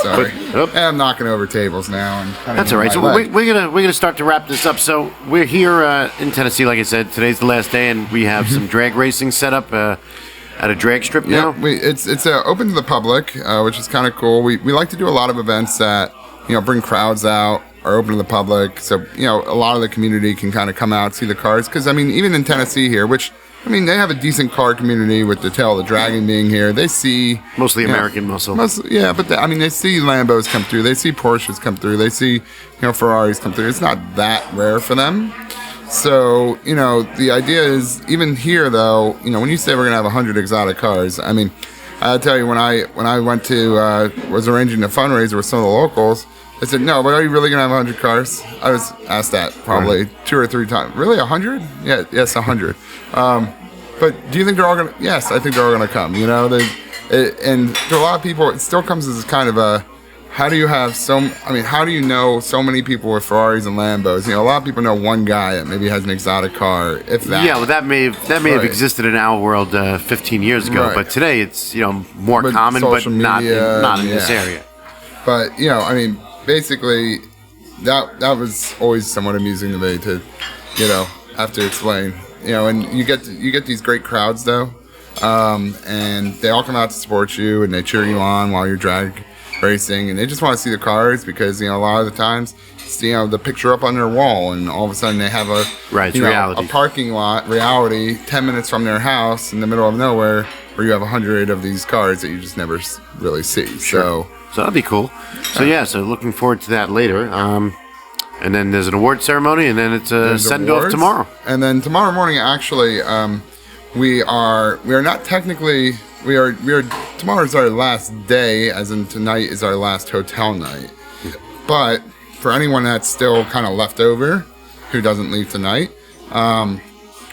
Sorry, I'm knocking over tables now. That's all right. So we're gonna start to wrap this up. So we're here in Tennessee, like I said. Today's the last day, and we have some drag racing set up at a drag strip now. Yeah, it's open to the public, which is kind of cool. We like to do a lot of events that bring crowds out, are open to the public, so a lot of the community can kind of come out, see the cars. Because even in Tennessee here, which they have a decent car community with the Tail of the Dragon being here. They see mostly American muscle. But they see Lambos come through. They see Porsches come through. They see Ferraris come through. It's not that rare for them. So the idea is, even here though, when you say we're gonna have 100 exotic cars, I'll tell you, when I went to was arranging a fundraiser with some of the locals, I said, no, but are you really gonna have 100 cars? I was asked that probably 2 or 3 times. Really, 100? Yeah, yes, 100. But do you think they're all gonna? Yes, I think they're all gonna come. And to a lot of people, it still comes as kind of a, how do you have how do you know so many people with Ferraris and Lambos? A lot of people know one guy that maybe has an exotic car, if that. Yeah, well, that may have existed in our world 15 years ago, Right. but today it's more common, but not in this area. But basically, that was always somewhat amusing to me to, have to explain. And you get these great crowds though, and they all come out to support you and they cheer you on while you're drag racing, and they just want to see the cars because a lot of the times it's, the picture up on their wall, and all of a sudden they have a reality. A parking lot 10 minutes from their house in the middle of nowhere where you have 100 of these cars that you just never really see. Sure. So that'd be cool. So looking forward to that later. And then there's an award ceremony, and then it's a send off tomorrow. And then tomorrow morning, actually, we are not technically. We are tomorrow's our last day, as in tonight is our last hotel night. But for anyone that's still kind of left over, who doesn't leave tonight,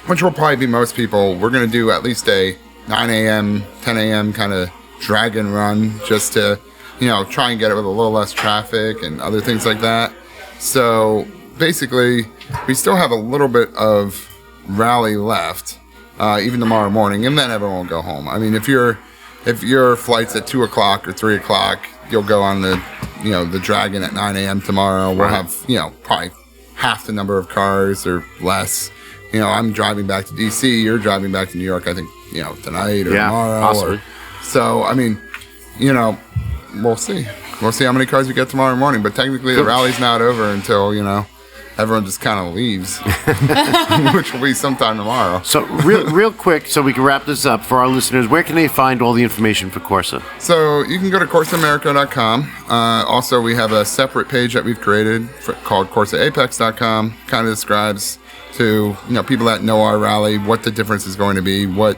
which will probably be most people, we're going to do at least a 9 a.m., 10 a.m. kind of drag and run, just to, try and get it with a little less traffic and other things like that. So basically, we still have a little bit of rally left. Even tomorrow morning, and then everyone will go home. If your flight's at 2 o'clock or 3 o'clock, you'll go on the Dragon at 9 a.m. tomorrow. We'll have probably half the number of cars or less. I'm driving back to DC. You're driving back to New York. I think tonight or tomorrow. Possibly. So we'll see. We'll see how many cars we get tomorrow morning. But technically, the rally's not over until everyone just kind of leaves, which will be sometime tomorrow. So real quick, so we can wrap this up for our listeners, where can they find all the information for Corsa? So you can go to CorsaAmerica.com. Also, we have a separate page that we've created called CorsaApex.com. Kind of describes to people that know our rally what the difference is going to be, what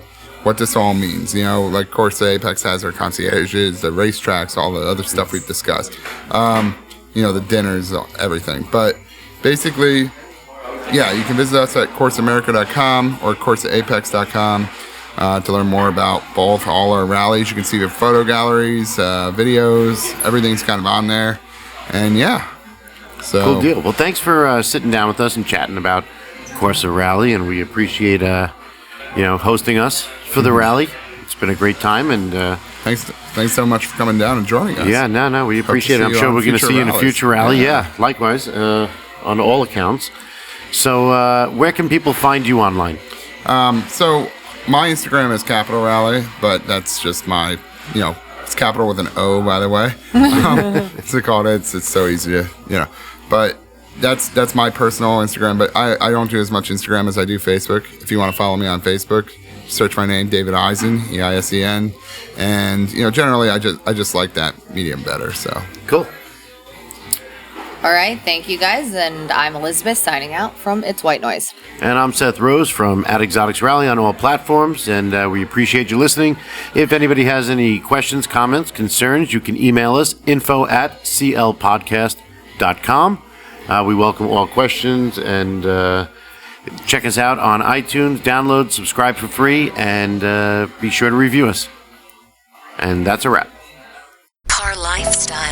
this all means. Like Corsa Apex has our concierges, the racetracks, all the other stuff we've discussed. The dinners, everything. But basically, yeah, you can visit us at CorsaAmerica.com or CorsaApex.com to learn more about all our rallies. You can see the photo galleries, videos, everything's kind of on there. And yeah. So cool deal. Well, thanks for sitting down with us and chatting about Corsa Rally, and we appreciate hosting us for the rally. It's been a great time, and thanks so much for coming down and joining us. Yeah, no, we appreciate it. I'm sure we're going to see you in a future rally. Yeah, likewise, on all accounts. So where can people find you online? So my Instagram is Capital Rally, but that's just my, it's capital with an O, by the way. It's so easy to, but that's my personal Instagram, but I don't do as much Instagram as I do Facebook. If you want to follow me on Facebook, search my name, David Eisen, Eisen, and generally I just like that medium better. So cool. All right, thank you guys, and I'm Elizabeth signing out from It's White Noise. And I'm Seth Rose from At Exotics Rally on all platforms, and we appreciate you listening. If anybody has any questions, comments, concerns, you can email us, info@clpodcast.com. We welcome all questions, and check us out on iTunes, download, subscribe for free, and be sure to review us. And that's a wrap. CarLifestyle.